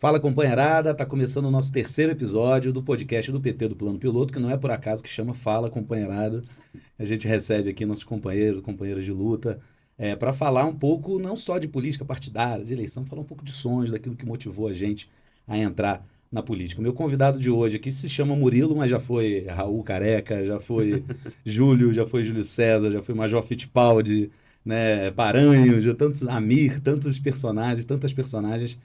Fala, companheirada, tá começando o nosso terceiro episódio do podcast do PT do Plano Piloto, que não é por acaso que chama Fala, companheirada. A gente recebe aqui nossos companheiros, companheiras de luta, para falar um pouco não só de política partidária, de eleição, falar um pouco de sonhos, daquilo que motivou a gente a entrar na política. O meu convidado de hoje aqui se chama Murilo, mas já foi Raul Careca, já foi Júlio, já foi Júlio César, já foi Major Fittipaldi, né, Paranhos, já tantos Amir, tantos personagens, tantas personagens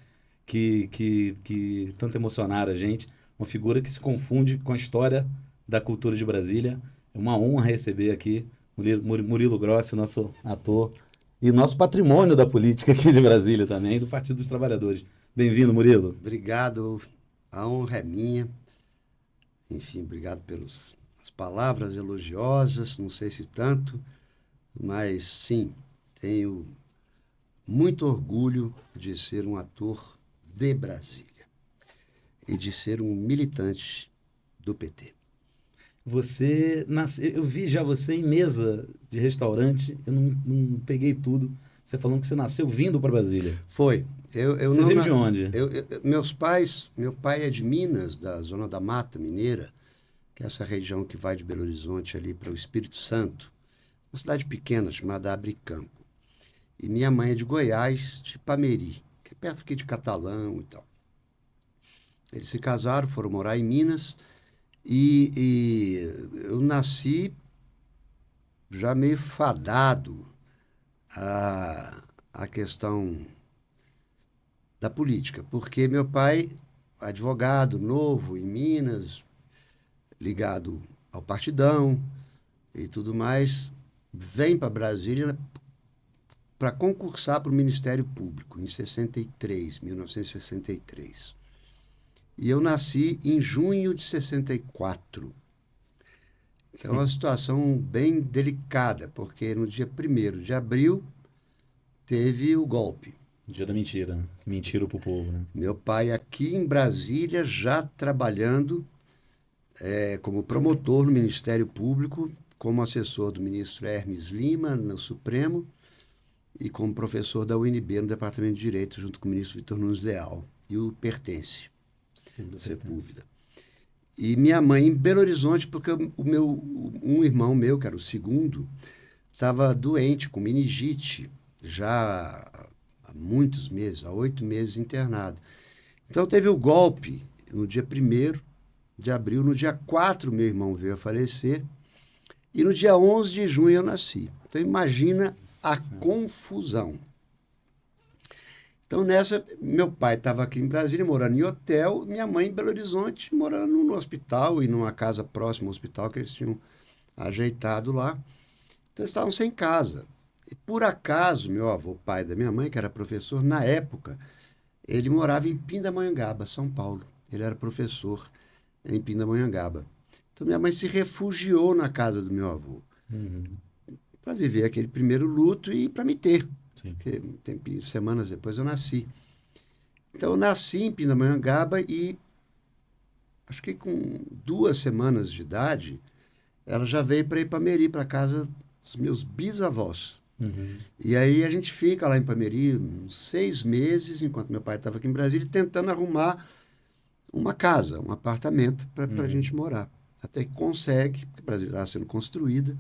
que tanto emocionaram a gente. Uma figura que se confunde com a história da cultura de Brasília. É uma honra receber aqui Murilo Grossi, nosso ator, e nosso patrimônio da política aqui de Brasília também, do Partido dos Trabalhadores. Bem-vindo, Murilo. Obrigado, a honra é minha. Enfim, obrigado pelas palavras elogiosas, não sei se tanto, mas sim, tenho muito orgulho de ser um ator de Brasília e de ser um militante do PT. Você nasceu, eu vi já você em mesa de restaurante, eu não peguei tudo. Você falando que você nasceu vindo para Brasília. Foi. Eu Você não, veio de onde? meu pai é de Minas, da zona da Mata Mineira, que é essa região que vai de Belo Horizonte ali para o Espírito Santo, uma cidade pequena chamada Abricampo. E minha mãe é de Goiás, de Ipameri, que é perto aqui de Catalão e tal. Eles se casaram, foram morar em Minas e eu nasci já meio fadado à questão da política, porque meu pai, advogado novo em Minas, ligado ao Partidão e tudo mais, vem para Brasília para concursar para o Ministério Público, em 1963. E eu nasci em junho de 64. Então, é uma situação bem delicada, porque no dia 1º de abril teve o golpe. Dia da mentira. Mentiram pro povo, né? Meu pai aqui em Brasília, já trabalhando como promotor no Ministério Público, como assessor do ministro Hermes Lima, no Supremo, e como professor da UNB no Departamento de Direito, junto com o ministro Vitor Nunes Leal, e o Pertence, Sepúlveda. E minha mãe em Belo Horizonte, porque um irmão meu, que era o segundo, estava doente com meningite, já há muitos meses, há 8 meses internado. Então teve o golpe no dia 1º de abril, no dia 4 meu irmão veio a falecer, e no dia 11 de junho eu nasci. Então imagina a confusão. Então nessa, meu pai estava aqui em Brasília, morando em hotel, minha mãe em Belo Horizonte, morando no hospital e numa casa próxima ao hospital que eles tinham ajeitado lá. Então eles estavam sem casa. E por acaso, meu avô, pai da minha mãe, que era professor, na época, ele morava em Pindamonhangaba, São Paulo. Ele era professor em Pindamonhangaba. Então minha mãe se refugiou na casa do meu avô. Para viver aquele primeiro luto e para me ter. Sim. Porque semanas depois eu nasci. Então eu nasci em Pindamonhangaba e acho que com 2 semanas de idade, ela já veio para Ipameri, para casa dos meus bisavós. E aí a gente fica lá em Ipameri uns 6 meses, enquanto meu pai estava aqui em Brasília, tentando arrumar uma casa, um apartamento para a gente morar. Até que consegue, porque Brasília estava sendo construída.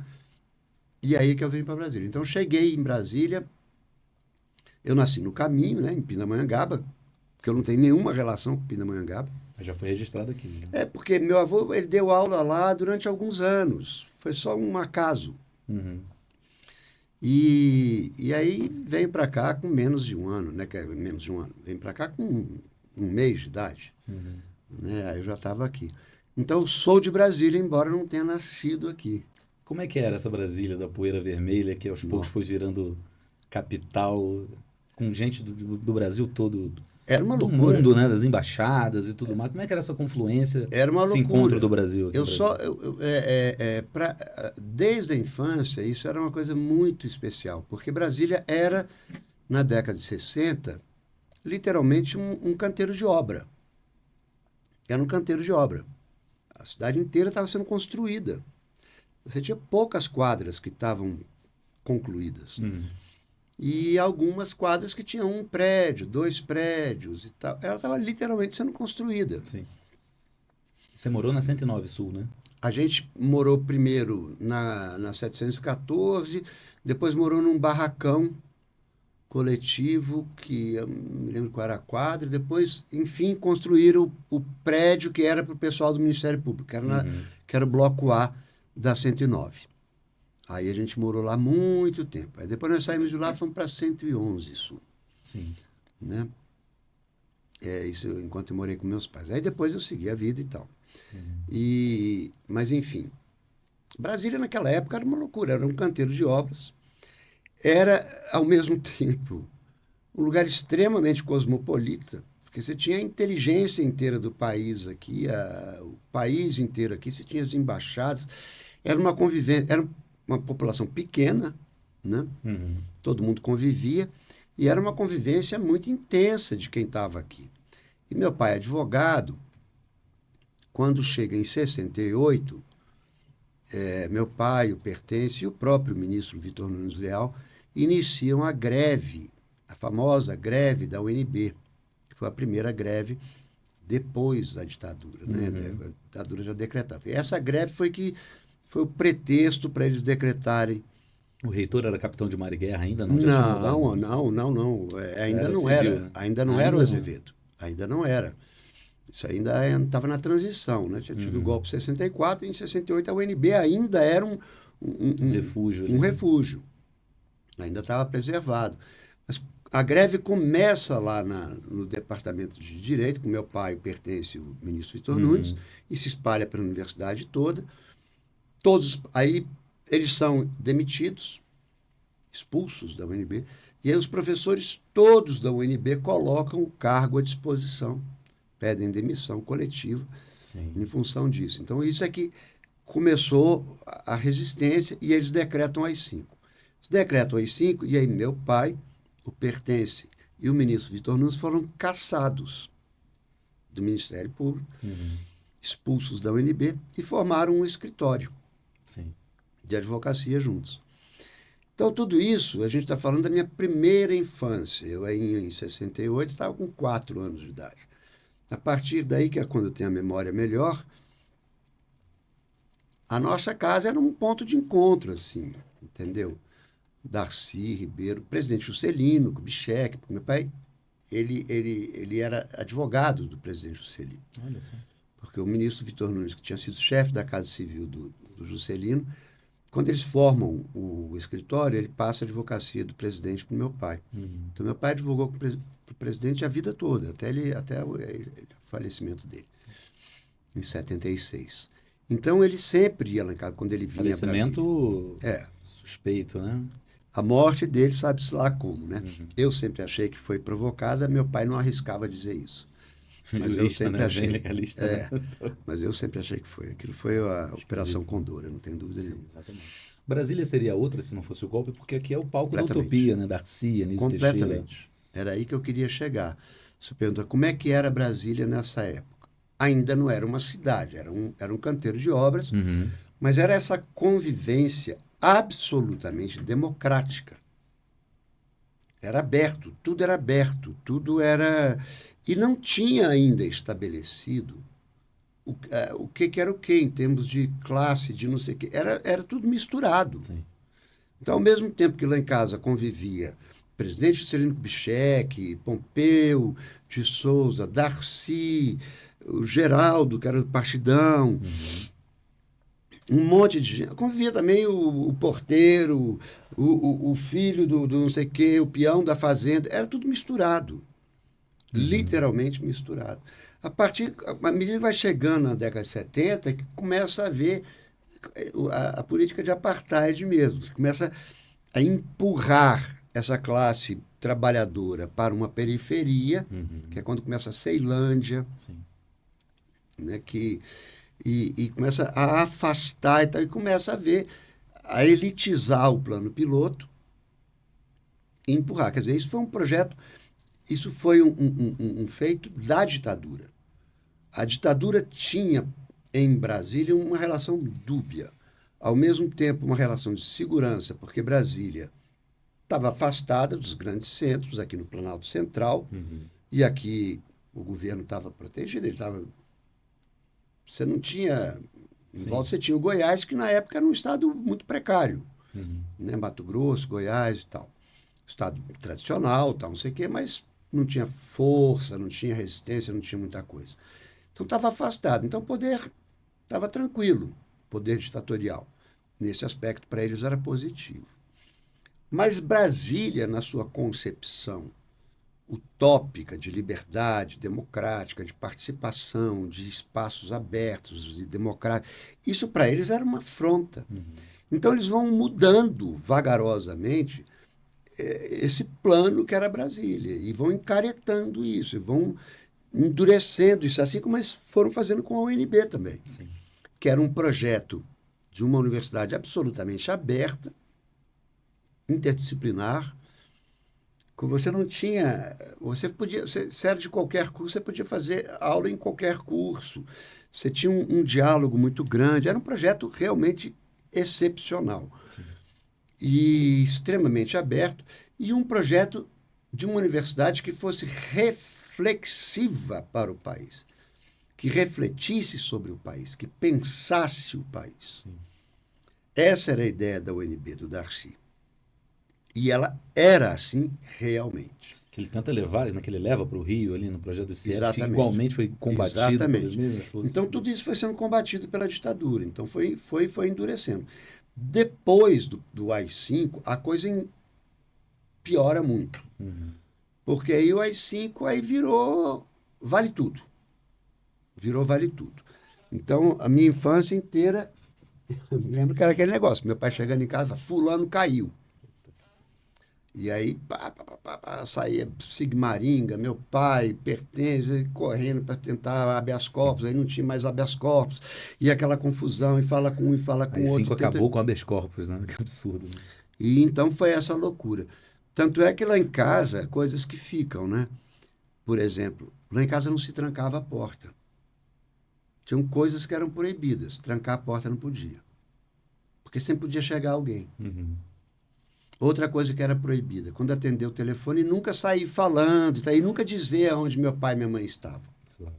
E aí que eu vim para Brasília. Então, eu cheguei em Brasília, eu nasci no caminho, né, em Pindamonhangaba, porque eu não tenho nenhuma relação com Pindamonhangaba. Mas já foi registrado aqui, né? É porque meu avô, ele deu aula lá durante alguns anos. Foi só um acaso. E aí vem para cá com menos de um ano, né? Menos de um ano. Vem para cá com um mês de idade. Né? Aí eu já estava aqui. Então, eu sou de Brasília, embora não tenha nascido aqui. Como é que era essa Brasília da Poeira Vermelha, que aos poucos foi virando capital, com gente do Brasil todo, Era uma do loucura. mundo, né? Das embaixadas e tudo mais. Como é que era essa confluência, Era uma esse loucura. encontro do Brasil aqui Eu no só, Brasil? desde a infância, isso era uma coisa muito especial, porque Brasília era, na década de 60, literalmente um canteiro de obra. Era um canteiro de obra. A cidade inteira estava sendo construída. Você tinha poucas quadras que estavam concluídas. e algumas quadras que tinham um prédio, 2 prédios e tal. Ela estava literalmente sendo construída. Sim. Você morou na 109 Sul, né? A gente morou primeiro na 714, depois morou num barracão coletivo, que eu não me lembro qual era a quadra, e depois, enfim, construíram o prédio que era para o pessoal do Ministério Público, que era o bloco A da 109. Aí a gente morou lá muito tempo. Aí depois nós saímos de lá e fomos para 111 Sul, Sim. né? Isso enquanto eu morei com meus pais. Aí depois eu segui a vida e tal. Mas, enfim, Brasília naquela época era uma loucura, era um canteiro de obras. Era, ao mesmo tempo, um lugar extremamente cosmopolita, porque você tinha a inteligência inteira do país aqui, o país inteiro aqui, você tinha as embaixadas, era uma convivência, era uma população pequena, né? Todo mundo convivia, e era uma convivência muito intensa de quem estava aqui. E meu pai, advogado, quando chega em 68, meu pai, o Pertence e o próprio ministro Vitor Nunes Leal iniciam a greve, a famosa greve da UNB, que foi a primeira greve depois da ditadura, né? A ditadura já decretada. E essa greve foi o pretexto para eles decretarem. O reitor era capitão de mar e guerra ainda? Não, Já tinha mudado? não. Ainda não civil, era. né? Ainda não era o Azevedo. Ainda não era. Isso ainda estava na transição, né? Tinha tido o golpe em 64 e em 68 a UNB ainda era um refúgio. Um refúgio. Ainda estava preservado. Mas a greve começa lá no Departamento de Direito, que meu pai pertence o ministro Vitor Nunes, e se espalha para a universidade toda. Aí eles são demitidos, expulsos da UNB, e aí os professores todos da UNB colocam o cargo à disposição, pedem demissão coletiva. Sim. Em função disso. Então, isso é que começou a resistência e eles decretam AI-5. Eles decretam AI-5 e aí meu pai, o Pertence e o ministro Vitor Nunes foram cassados do Ministério Público, expulsos da UNB e formaram um escritório de advocacia juntos. Então, tudo isso, a gente está falando da minha primeira infância. Eu, em 68, estava com 4 anos de idade. A partir daí, que é quando eu tenho a memória melhor, a nossa casa era um ponto de encontro, assim, entendeu? Darcy Ribeiro, presidente Juscelino, Kubitschek, porque meu pai, ele era advogado do presidente Juscelino. Olha só. Porque o ministro Vitor Nunes, que tinha sido chefe da Casa Civil do Juscelino, quando eles formam o escritório, ele passa a advocacia do presidente para o meu pai. Então, meu pai advogou para o presidente a vida toda, até o falecimento dele, em 76. Então, ele sempre ia lá em casa, quando ele vinha a Brasília. Falecimento suspeito, né? A morte dele, sabe-se lá como, né? Eu sempre achei que foi provocada, meu pai não arriscava dizer isso. Mas eu sempre achei. Legalista, né? Mas eu sempre achei que foi. Aquilo foi a Operação Condor, eu não tenho dúvida nenhuma. Exatamente. Brasília seria outra se não fosse o golpe, porque aqui é o palco da utopia, né? Darcy, Anísio Teixeira. Completamente. Era aí que eu queria chegar. Você pergunta como é que era Brasília nessa época. Ainda não era uma cidade, era um canteiro de obras, mas era essa convivência absolutamente democrática. Era aberto, tudo era... E não tinha ainda estabelecido o que era o que em termos de classe, de não sei o quê. Era tudo misturado. Sim. Então, ao mesmo tempo que lá em casa convivia o presidente Juscelino Kubitschek, Pompeu de Souza, Darcy, o Geraldo, que era do Partidão, um monte de gente. Convivia também o porteiro, o filho do não sei o quê, o peão da fazenda. Era tudo misturado. Literalmente misturado. À medida que vai chegando na década de 70, que começa a ver a política de apartheid mesmo. Você começa a empurrar essa classe trabalhadora para uma periferia, que é quando começa a Ceilândia, né, e começa a afastar e tal, e começa a elitizar o plano piloto e empurrar. Quer dizer, isso foi um projeto... Isso foi um feito da ditadura. A ditadura tinha, em Brasília, uma relação dúbia. Ao mesmo tempo, uma relação de segurança, porque Brasília estava afastada dos grandes centros, aqui no Planalto Central, e aqui o governo estava protegido, ele estava... Você não tinha... Em Sim. volta você tinha o Goiás, que na época era um estado muito precário, Uhum. né? Mato Grosso, Goiás e tal. Estado tradicional, tal, não sei o quê, mas não tinha força, não tinha resistência, não tinha muita coisa. Então estava afastado. Então o poder estava tranquilo, poder ditatorial. Nesse aspecto, para eles era positivo. Mas Brasília, na sua concepção utópica de liberdade democrática, de participação, de espaços abertos e democráticos, isso para eles era uma afronta. Então eles vão mudando vagarosamente esse plano que era Brasília e vão encaretando isso, e vão endurecendo isso, assim como eles foram fazendo com a UNB também, Sim. que era um projeto de uma universidade absolutamente aberta, interdisciplinar, que você não tinha, você podia, você era de qualquer curso, você podia fazer aula em qualquer curso, você tinha um diálogo muito grande, era um projeto realmente excepcional. Sim. E extremamente aberto, e um projeto de uma universidade que fosse reflexiva para o país, que refletisse sobre o país, que pensasse o país. Sim. Essa era a ideia da UNB, do Darcy. E ela era assim realmente. Que ele tenta levar, né, que ele leva para o Rio ali no projeto do CIS, que Exatamente. igualmente foi combatido pelas Exatamente. mesmas forças. Então, tudo isso foi sendo combatido pela ditadura. Então, foi endurecendo. Depois do AI-5, a coisa piora muito. Porque aí o AI-5 aí virou vale tudo. Virou vale tudo. Então, a minha infância inteira, eu me lembro que era aquele negócio. Meu pai chegando em casa, fulano caiu. E aí, saía Sigmaringa, meu pai, pertence, correndo para tentar habeas corpus, aí não tinha mais habeas corpus, e aquela confusão, e fala com um e fala com o outro. AI-5 acabou com habeas corpus, né? Que absurdo. Né? E então foi essa loucura. Tanto é que lá em casa, coisas que ficam, né? Por exemplo, lá em casa não se trancava a porta. Tinham coisas que eram proibidas. Trancar a porta não podia. Porque sempre podia chegar alguém. Outra coisa que era proibida, quando atender o telefone, nunca sair falando, e nunca dizer aonde meu pai e minha mãe estavam. Claro.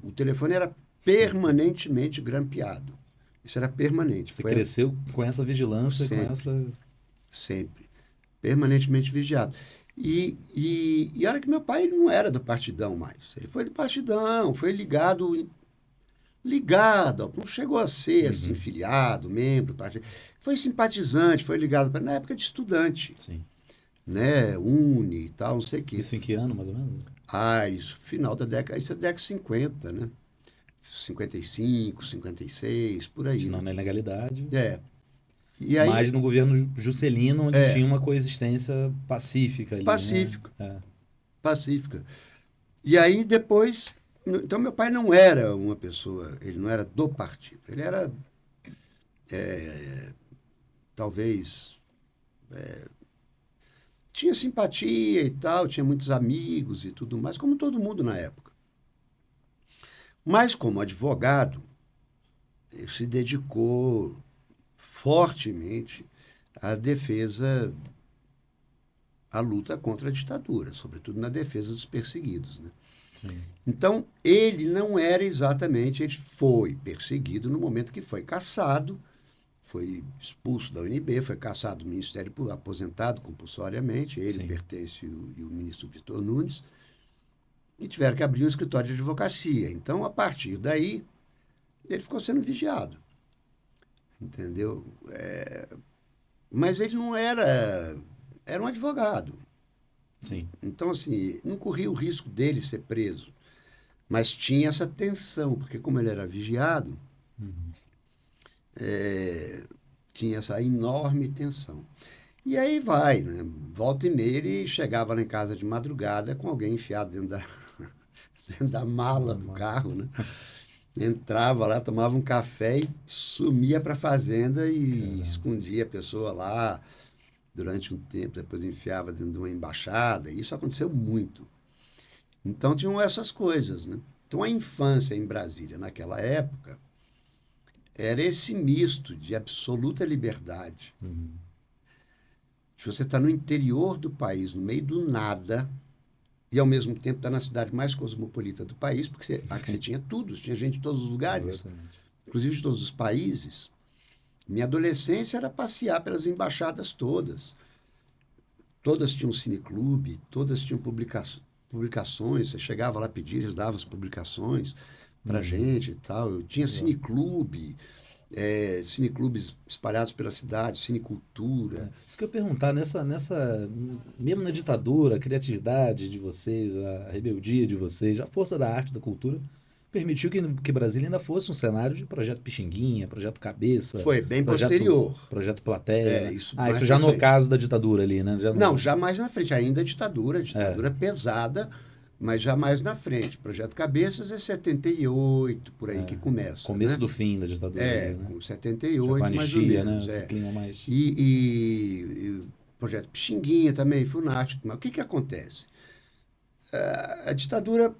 O telefone era permanentemente grampeado. Isso era permanente. Você cresceu com essa vigilância, sempre, com essa... Sempre. Permanentemente vigiado. E olha que meu pai não era do Partidão mais. Ele foi do Partidão, foi ligado, não chegou a ser assim, filiado, membro do partido. Foi simpatizante, foi ligado na época de estudante. Sim. Né? Uni e tal, não sei o quê. Isso em que ano, mais ou menos? Isso, final da década, isso é década de 50, né? 55, 56, por aí. Não na ilegalidade. E aí, mas no governo Juscelino, onde tinha uma coexistência pacífica ali. Pacífica. Né? Pacífica. E aí depois... Então, meu pai não era uma pessoa, ele não era do partido. Ele era, talvez, tinha simpatia e tal, tinha muitos amigos e tudo mais, como todo mundo na época. Mas, como advogado, ele se dedicou fortemente à defesa, à luta contra a ditadura, sobretudo na defesa dos perseguidos, né? Sim. Então, ele não era exatamente, ele foi perseguido no momento que foi cassado, foi expulso da UNB, foi cassado do Ministério Público, aposentado compulsoriamente, ele Sim. pertence e o ministro Vitor Nunes, e tiveram que abrir um escritório de advocacia. Então, a partir daí, ele ficou sendo vigiado. Entendeu? Mas ele não era um advogado. Sim. Então, assim, não corria o risco dele ser preso. Mas tinha essa tensão, porque como ele era vigiado, tinha essa enorme tensão. E aí vai, né? Volta e meia ele chegava lá em casa de madrugada com alguém enfiado dentro da mala do carro, né? Entrava lá, tomava um café e sumia para a fazenda e escondia a pessoa lá durante um tempo, depois enfiava dentro de uma embaixada. E isso aconteceu muito. Então tinham essas coisas, né? Então a infância em Brasília naquela época era esse misto de absoluta liberdade, Se você está no interior do país, no meio do nada, e ao mesmo tempo está na cidade mais cosmopolita do país, porque aqui você tinha tudo, tinha gente de todos os lugares, Exatamente. inclusive de todos os países. Minha adolescência era passear pelas embaixadas todas. Todas tinham cineclube, todas tinham publicações. Você chegava lá pedir, eles davam as publicações para gente e tal. Eu tinha cineclube, cineclubes espalhados pela cidade, cinecultura. Isso que eu ia perguntar, mesmo na ditadura, a criatividade de vocês, a rebeldia de vocês, a força da arte, da cultura, permitiu que Brasília ainda fosse um cenário de projeto Pixinguinha, projeto Cabeça, Foi bem projeto, posterior. projeto Plateia. Né? Isso Isso já no caso da ditadura ali, né? Não, já mais na frente. Ainda ditadura pesada, mas já mais na frente. Projeto Cabeças é 78, por aí que começa. Começo né? do fim da ditadura. É, né? com 78, com a mais ou anistia, menos. né? Esse clima mais... E Projeto Pixinguinha também, Funarte. Mas o que acontece? A ditadura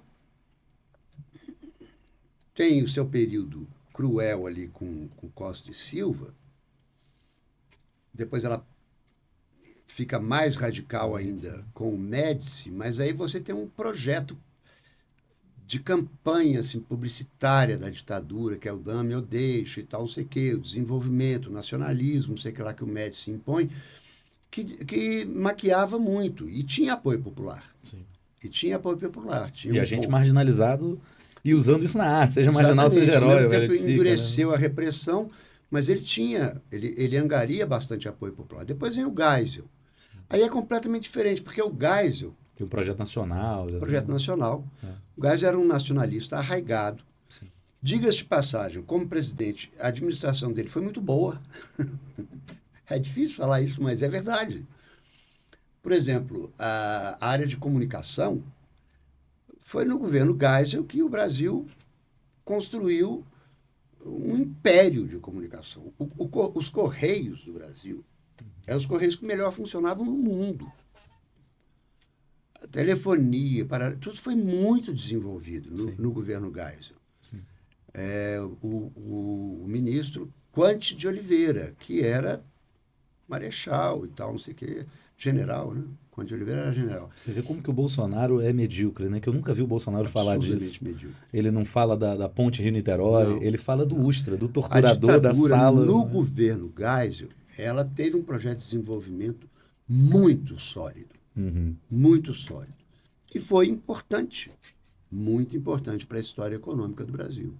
tem o seu período cruel ali com Costa e Silva. Depois ela fica mais radical ainda com o Médici, mas aí você tem um projeto de campanha assim, publicitária da ditadura, que é o dame ou deixe e tal, não sei o quê, o desenvolvimento, o nacionalismo, não sei o que lá que o Médici impõe, que maquiava muito e tinha apoio popular. Sim. E tinha apoio popular. Tinha E a gente marginalizado e usando isso na arte, seja Exatamente. marginal, seja herói. Ao mesmo tempo endureceu a repressão, mas ele angaria bastante apoio popular. Depois vem o Geisel. Aí é completamente diferente, porque o Geisel... Tem um projeto nacional. Projeto nacional. O Geisel era um nacionalista arraigado. Sim. Diga-se de passagem, como presidente, a administração dele foi muito boa. É difícil falar isso, mas é verdade. Por exemplo, a área de comunicação foi no governo Geisel que o Brasil construiu um império de comunicação. Os Correios do Brasil eram os Correios que melhor funcionavam no mundo. A telefonia, tudo foi muito desenvolvido no governo Geisel. O ministro Quante de Oliveira, que era marechal e tal, não sei o quê, general, né? Quante de Oliveira era general. Você vê como que o Bolsonaro é medíocre, né? Que eu nunca vi o Bolsonaro falar disso. Medíocre. Ele não fala da ponte Rio-Niterói, Não. ele fala do Ustra, do torturador da sala. No governo Geisel, ela teve um projeto de desenvolvimento muito sólido. Muito sólido. E foi importante, muito importante para a história econômica do Brasil.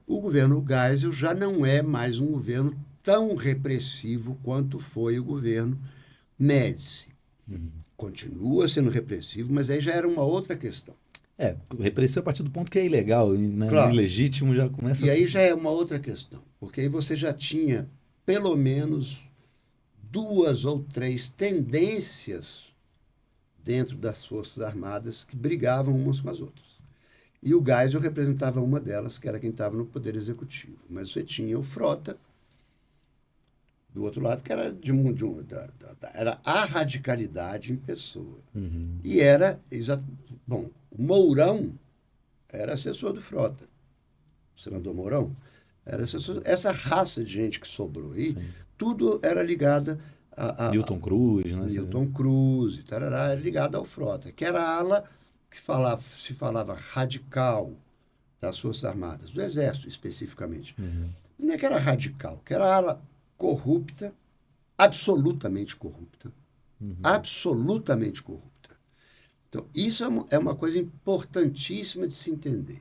O governo Geisel já não é mais um governo tão repressivo quanto foi o governo Médici. Continua sendo repressivo, mas aí já era uma outra questão. Repressivo a partir do ponto que é ilegal, né? Claro. Ilegítimo já começa E aí já é uma outra questão, porque aí você já tinha pelo menos 2 ou 3 tendências dentro das Forças Armadas que brigavam umas com as outras. E o Geisel representava uma delas, que era quem estava no Poder Executivo. Mas você tinha o Frota, do outro lado, que era era a radicalidade em pessoa. E era... Bom, o Mourão era assessor do Frota. O senador Mourão era assessor... Essa raça de gente que sobrou aí, tudo era ligada a Newton Cruz, né? Newton Cruz e tarará, era ligado ao Frota, que era a ala que se falava radical das Forças Armadas, do Exército especificamente. Não é que era radical, que era a ala corrupta, absolutamente corrupta. Absolutamente corrupta. Então, isso é uma coisa importantíssima de se entender.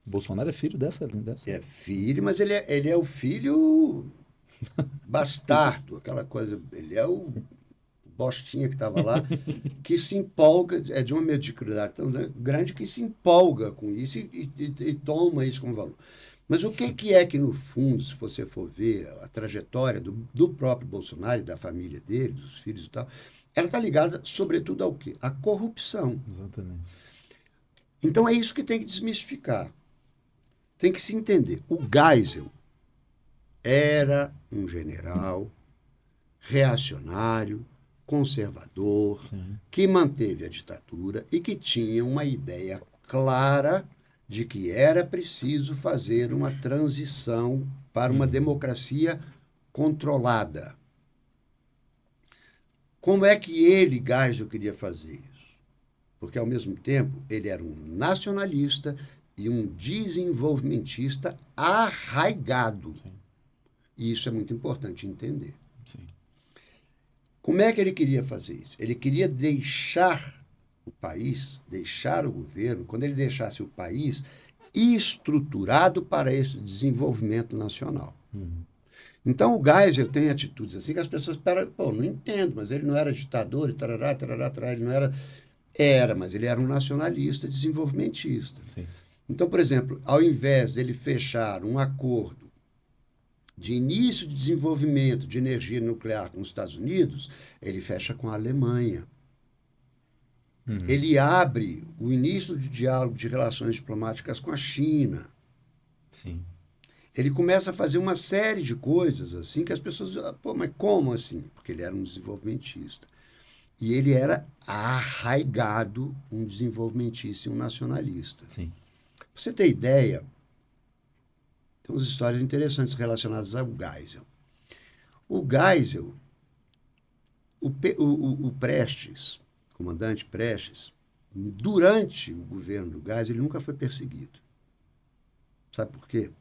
Bolsonaro é filho dessa. É filho, mas ele é o filho bastardo, aquela coisa. Ele é o bostinha que estava lá, que se empolga, é de uma mediocridade tão grande que se empolga com isso e toma isso como valor. Mas o que é que, no fundo, se você for ver a trajetória do próprio Bolsonaro e da família dele, dos filhos e tal, ela está ligada, sobretudo, ao quê? À corrupção. Exatamente. Então, é isso que tem que desmistificar. Tem que se entender. O Geisel era um general reacionário, conservador, que manteve a ditadura e que tinha uma ideia clara de que era preciso fazer uma transição para uma democracia controlada. Como é que ele, Geisel, queria fazer isso? Porque, ao mesmo tempo, ele era um nacionalista e um desenvolvimentista arraigado. Sim. E isso é muito importante entender. Sim. Como é que ele queria fazer isso? Ele queria deixar o país, deixar o governo, quando ele deixasse o país estruturado para esse desenvolvimento nacional. Então, o Geisel tem atitudes assim que as pessoas esperam, pô, não entendo, mas ele não era ditador, e tarará, tarará, tarará, ele não era... Era, mas ele era um nacionalista desenvolvimentista. Sim. Então, por exemplo, ao invés dele fechar um acordo de início de desenvolvimento de energia nuclear com os Estados Unidos, ele fecha com a Alemanha. Ele abre o início de diálogo de relações diplomáticas com a China. Sim. Ele começa a fazer uma série de coisas assim que as pessoas... Pô, mas como assim? Porque ele era um desenvolvimentista. E ele era arraigado, um desenvolvimentista e um nacionalista. Sim. Pra você ter ideia, tem umas histórias interessantes relacionadas ao Geisel. O Geisel, o Prestes, comandante Prestes, durante o governo do Geisel, ele nunca foi perseguido. Sabe por quê?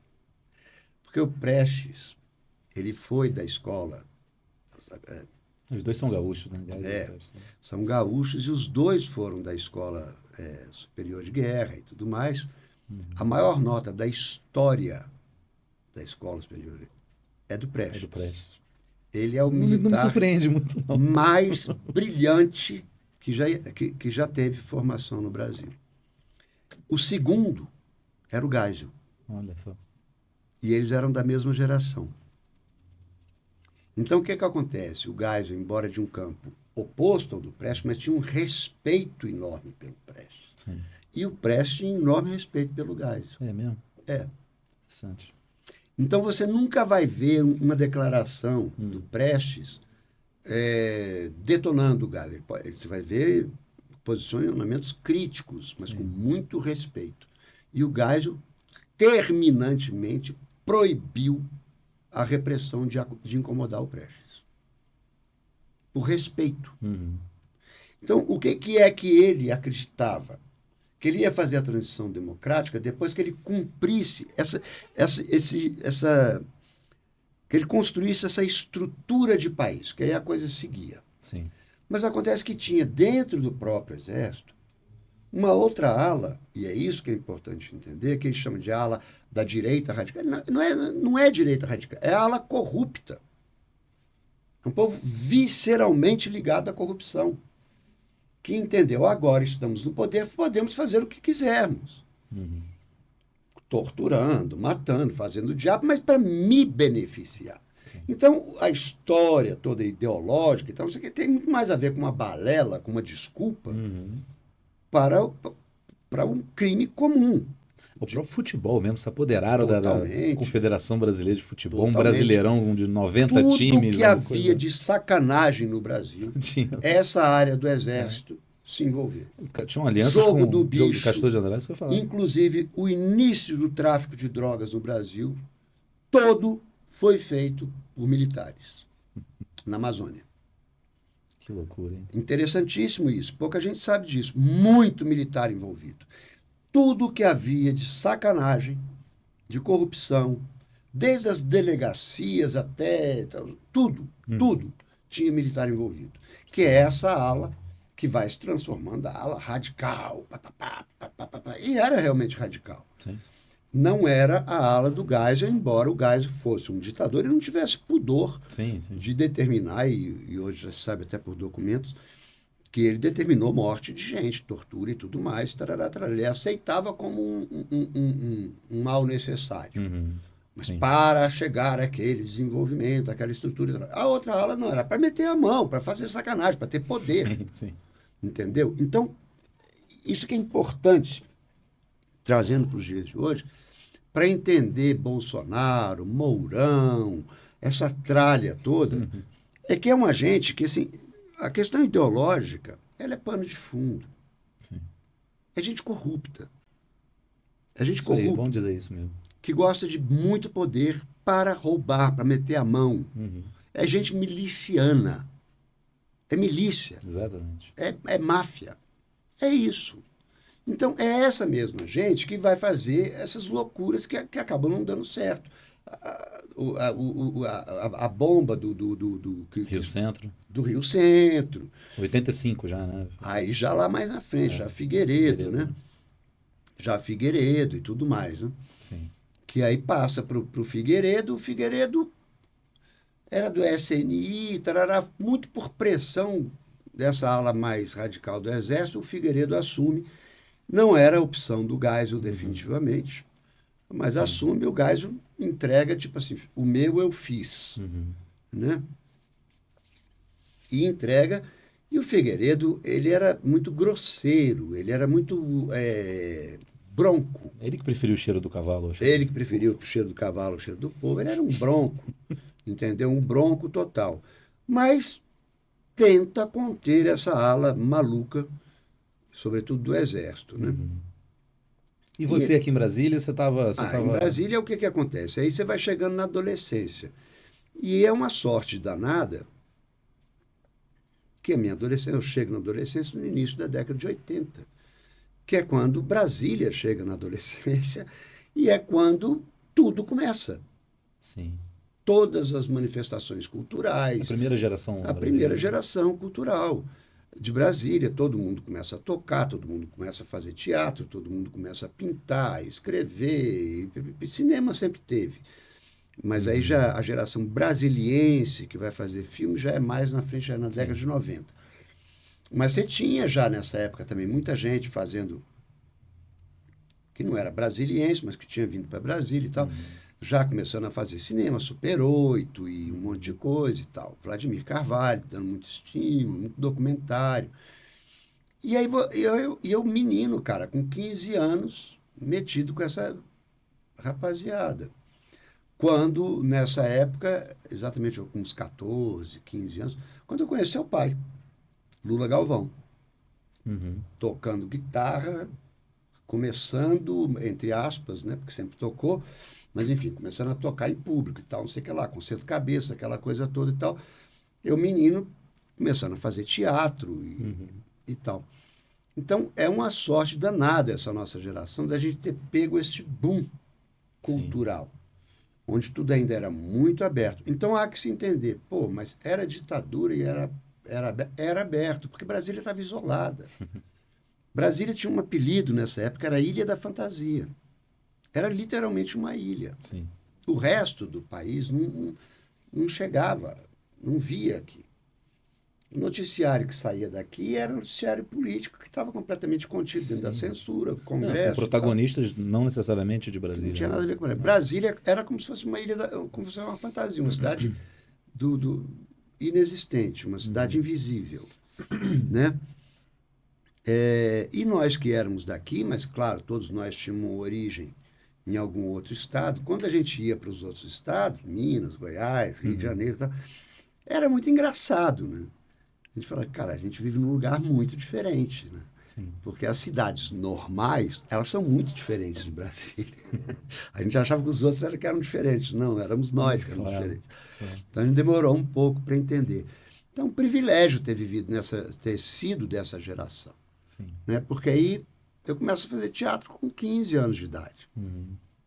Porque o Prestes, ele foi da escola... Os dois são gaúchos, né? São gaúchos e os dois foram da escola superior de guerra e tudo mais. A maior nota da história da escola superior é do Prestes. É do Prestes. Ele é o Não me militar surpreende muito, não. mais brilhante que já teve formação no Brasil. O segundo era o Geisel. Olha só. E eles eram da mesma geração. Então, o que acontece? O Geisel, embora de um campo oposto ao do Prestes, mas tinha um respeito enorme pelo Prestes. Sim. E o Prestes tinha enorme respeito pelo Geisel. É mesmo? É. Interessante. Então, você nunca vai ver uma declaração do Prestes detonando o Geisel. Você vai ver posicionamentos críticos, mas com muito respeito. E o Geisel terminantemente proibiu a repressão de incomodar o Prestes. Por respeito. Então, o que é que ele acreditava? Que ele ia fazer a transição democrática depois que ele cumprisse que ele construísse essa estrutura de país, que aí a coisa seguia. Sim. Mas acontece que tinha dentro do próprio exército uma outra ala, e é isso que é importante entender, que eles chamam de ala da direita radical. Não é direita radical, é a ala corrupta. É um povo visceralmente ligado à corrupção, que entendeu, agora estamos no poder, podemos fazer o que quisermos. Torturando, matando, fazendo o diabo, mas para me beneficiar. Sim. Então, a história toda ideológica, então, isso aqui tem muito mais a ver com uma balela, com uma desculpa, para um crime comum. O próprio futebol mesmo se apoderaram da Confederação Brasileira de Futebol, Totalmente. Um brasileirão de 90 Tudo times. Tudo que havia de sacanagem no Brasil, essa área do Exército se envolveu. Tinha uma aliança Jogo com do o bicho, Castor de Andrade, foi falar. Inclusive, o início do tráfico de drogas no Brasil, todo foi feito por militares, na Amazônia. Que loucura, hein? Interessantíssimo isso. Pouca gente sabe disso. Muito militar envolvido. Tudo que havia de sacanagem, de corrupção, desde as delegacias até... Tudo tinha militar envolvido. Que é essa ala que vai se transformando a ala radical. E era realmente radical. Sim. Não era a ala do Geisel, embora o Geisel fosse um ditador e não tivesse pudor de determinar, e hoje já se sabe até por documentos, que ele determinou morte de gente, tortura e tudo mais. Tarará, tarará. Ele aceitava como um mal necessário. Mas para chegar àquele desenvolvimento, àquela estrutura... A outra ala não, era para meter a mão, para fazer sacanagem, para ter poder. Entendeu? Então, isso que é importante, trazendo para os dias de hoje, para entender Bolsonaro, Mourão, essa tralha toda, é que é uma gente que, assim, a questão ideológica, ela é pano de fundo. É gente corrupta. É gente corrupta. É bom dizer isso mesmo. Que gosta de muito poder para roubar, para meter a mão. É gente miliciana. é milícia, Exatamente. é máfia. É isso. Então, é essa mesma gente que vai fazer essas loucuras que acabam não dando certo. A bomba Rio Centro. do Rio Centro, 85 já, né? aí já lá mais na frente, já Figueiredo, né? Já Figueiredo e tudo mais, né? Sim. Que aí passa para o Figueiredo. O Figueiredo era do SNI, tarará, muito por pressão dessa ala mais radical do Exército, o Figueiredo assume. Não era a opção do Geisel, definitivamente, mas assume, o Geisel entrega, tipo assim, o meu eu fiz, né? E entrega, e o Figueiredo, ele era muito grosseiro, ele era muito bronco. Ele que preferiu o cheiro do cavalo. Ele que preferiu o cheiro do cavalo, o cheiro do povo, ele era um bronco, entendeu? Um bronco total. Mas tenta conter essa ala maluca, sobretudo do Exército, né? E você aqui em Brasília, você estava... Em Brasília, o que acontece? Aí você vai chegando na adolescência. E é uma sorte danada que a minha adolescência, eu chego na adolescência no início da década de 80, que é quando Brasília chega na adolescência e é quando tudo começa. Sim. Todas as manifestações culturais. A primeira geração A primeira geração cultural de Brasília. Todo mundo começa a tocar, todo mundo começa a fazer teatro, todo mundo começa a pintar, escrever. Cinema sempre teve. Mas aí já a geração brasiliense que vai fazer filme já é mais na frente, já é na década de 90. Mas você tinha já nessa época também muita gente fazendo, que não era brasiliense, mas que tinha vindo para Brasília e tal, já começando a fazer cinema, Super 8 e um monte de coisa e tal. Vladimir Carvalho, dando muito estímulo, muito documentário. E aí eu menino, cara, com 15 anos, metido com essa rapaziada. Quando, nessa época, exatamente com uns 14, 15 anos, quando eu conheci o pai, Lula Galvão, tocando guitarra, começando, entre aspas, né, porque sempre tocou, mas enfim, começando a tocar em público e tal, não sei o que lá, concerto cabeça, aquela coisa toda e tal. Eu, menino, começando a fazer teatro e tal. Então, é uma sorte danada essa nossa geração da gente ter pego esse boom cultural. Sim. Onde tudo ainda era muito aberto. Então há que se entender, pô, mas era ditadura e era aberto, porque Brasília estava isolada. Brasília tinha um apelido nessa época, era Ilha da Fantasia. Era literalmente uma ilha. Sim. O resto do país não chegava, não via aqui. O noticiário que saía daqui era um noticiário político que estava completamente contido dentro da censura, Congresso. Com protagonistas não necessariamente de Brasília. Não tinha nada a ver com Brasília. Brasília era como se fosse uma ilha, como se fosse uma fantasia, uma cidade inexistente, uma cidade invisível, né? E nós que éramos daqui, mas claro, todos nós tínhamos origem em algum outro estado. Quando a gente ia para os outros estados, Minas, Goiás, Rio de Janeiro, tal, era muito engraçado, né? A gente fala, cara, a gente vive num lugar muito diferente, né? Sim. Porque as cidades normais, elas são muito diferentes de Brasília. A gente achava que os outros eram diferentes. Não, éramos nós que éramos diferentes. Então, a gente demorou um pouco para entender. Então, é um privilégio ter sido dessa geração. Sim. Né? Porque aí eu começo a fazer teatro com 15 anos de idade.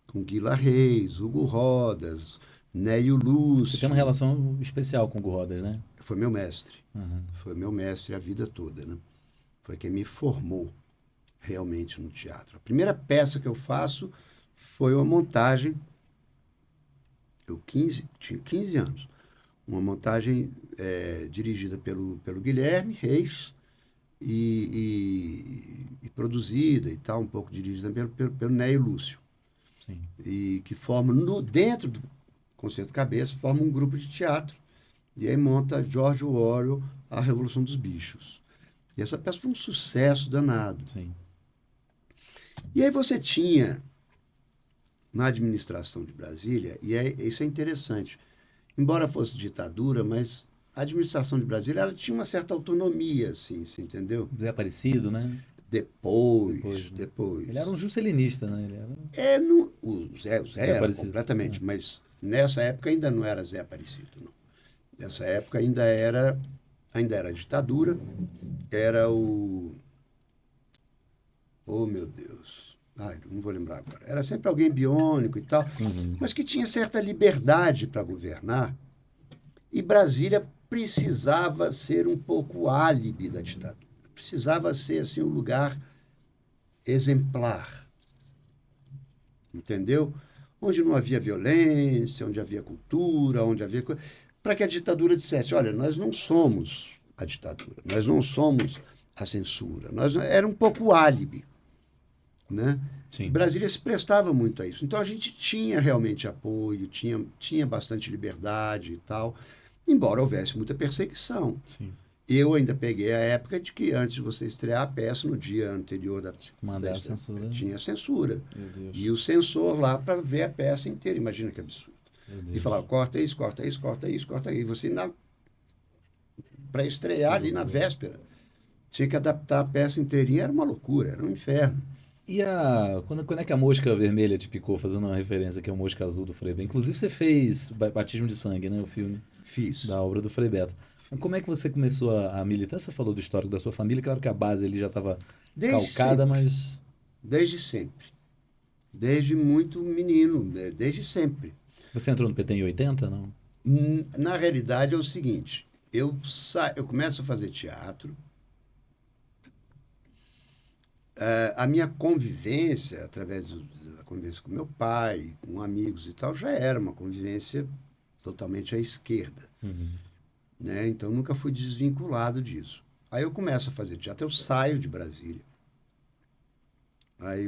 Com Guila Reis, Hugo Rodas, Nélio Lúcio. Você tem uma relação especial com o Hugo Rodas, né? Foi meu mestre. Foi meu mestre a vida toda, né? Foi quem me formou realmente no teatro. A primeira peça que eu faço foi uma montagem, eu tinha 15 anos, uma montagem dirigida pelo Guilherme Reis e produzida e tal, um pouco dirigida pelo Nélio Lúcio. Sim. E que forma, dentro do Concerto Cabeça, forma um grupo de teatro. E aí monta George Orwell, A Revolução dos Bichos. E essa peça foi um sucesso danado. Sim. E aí você tinha, na administração de Brasília, e isso é interessante, embora fosse ditadura, mas a administração de Brasília ela tinha uma certa autonomia, assim, você entendeu? Zé Aparecido, né? Depois. Ele era um juscelinista, né? Ele era... O Zé era completamente, mas nessa época ainda não era Zé Aparecido, não. Nessa época ainda era ainda era a ditadura, era o... Oh, meu Deus. Ai, não vou lembrar agora. Era sempre alguém biônico e tal, mas que tinha certa liberdade para governar. E Brasília precisava ser um pouco o álibi da ditadura. Precisava ser, assim, um lugar exemplar. Entendeu? Onde não havia violência, onde havia cultura, onde havia... Para que a ditadura dissesse, olha, nós não somos a ditadura, nós não somos a censura. Era um pouco o álibi, né? Sim. Brasília se prestava muito a isso. Então a gente tinha realmente apoio, tinha bastante liberdade e tal, embora houvesse muita perseguição. Sim. Eu ainda peguei a época de que antes de você estrear a peça, no dia anterior Mandar a censura. tinha censura. Meu Deus. E o censor lá para ver a peça inteira. Imagina que absurdo. Meu Deus. E falava, corta isso, corta isso, corta isso, corta isso. E você, para estrear ali na véspera, tinha que adaptar a peça inteirinha. Era uma loucura, era um inferno. E quando é que a mosca vermelha te picou, fazendo uma referência que é o Mosca Azul do Frei Beto? Inclusive você fez Batismo de Sangue, né? O filme Fiz. da obra do Frei Beto. Como é que você começou a militar? Você falou do histórico da sua família, claro que a base ali já estava calcada, mas... Desde sempre. Desde muito menino, desde sempre. Você entrou no PT em 80, não? Na realidade é o seguinte, eu começo a fazer teatro, a minha convivência, através da convivência com meu pai, com amigos e tal, já era uma convivência totalmente à esquerda. Né? Então, nunca fui desvinculado disso. Aí eu começo a fazer teatro, eu saio de Brasília. Aí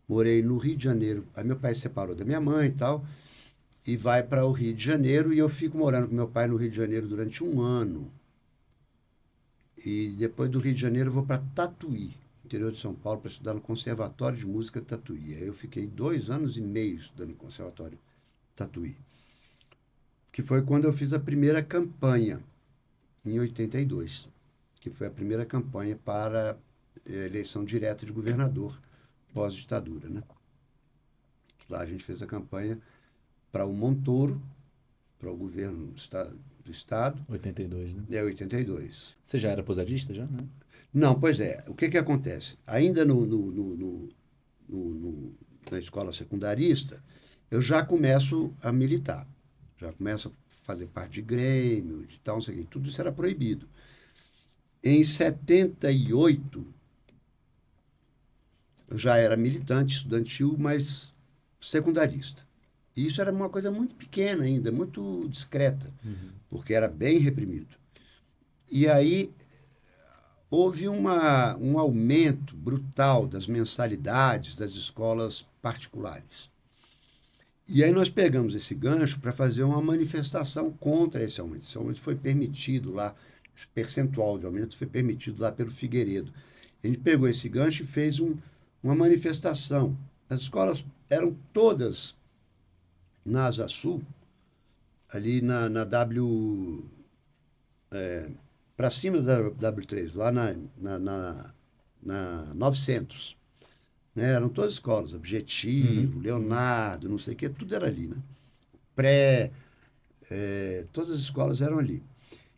morei no Rio de Janeiro. Aí meu pai se separou da minha mãe e tal, e vai para o Rio de Janeiro, e eu fico morando com meu pai no Rio de Janeiro durante 1 ano. E depois do Rio de Janeiro eu vou para Tatuí, interior de São Paulo, para estudar no Conservatório de Música de Tatuí. Aí eu fiquei 2 anos e meio estudando no Conservatório Tatuí, que foi quando eu fiz a primeira campanha, em 82, que foi a primeira campanha para eleição direta de governador pós-ditadura, né? Lá a gente fez a campanha para o Montoro, para o governo do Estado. 82, né? 82. Você já era posadista, já, né? Não, pois é. O que acontece? Ainda na escola secundarista, eu já começo a militar. Já começo a fazer parte de grêmio, de tal, não sei o quê. Tudo isso era proibido. Em 78, eu já era militante estudantil, mas secundarista. E isso era uma coisa muito pequena ainda, muito discreta, porque era bem reprimido. E aí houve um aumento brutal das mensalidades das escolas particulares. E aí nós pegamos esse gancho para fazer uma manifestação contra esse aumento. Esse aumento foi permitido lá, esse percentual de aumento foi permitido lá pelo Figueiredo. A gente pegou esse gancho e fez uma manifestação. As escolas eram todas na Asa Sul, ali na W... para cima da W3, lá na 900. Né? Eram todas escolas, Objetivo, Leonardo, não sei o quê, tudo era ali, né? Todas as escolas eram ali.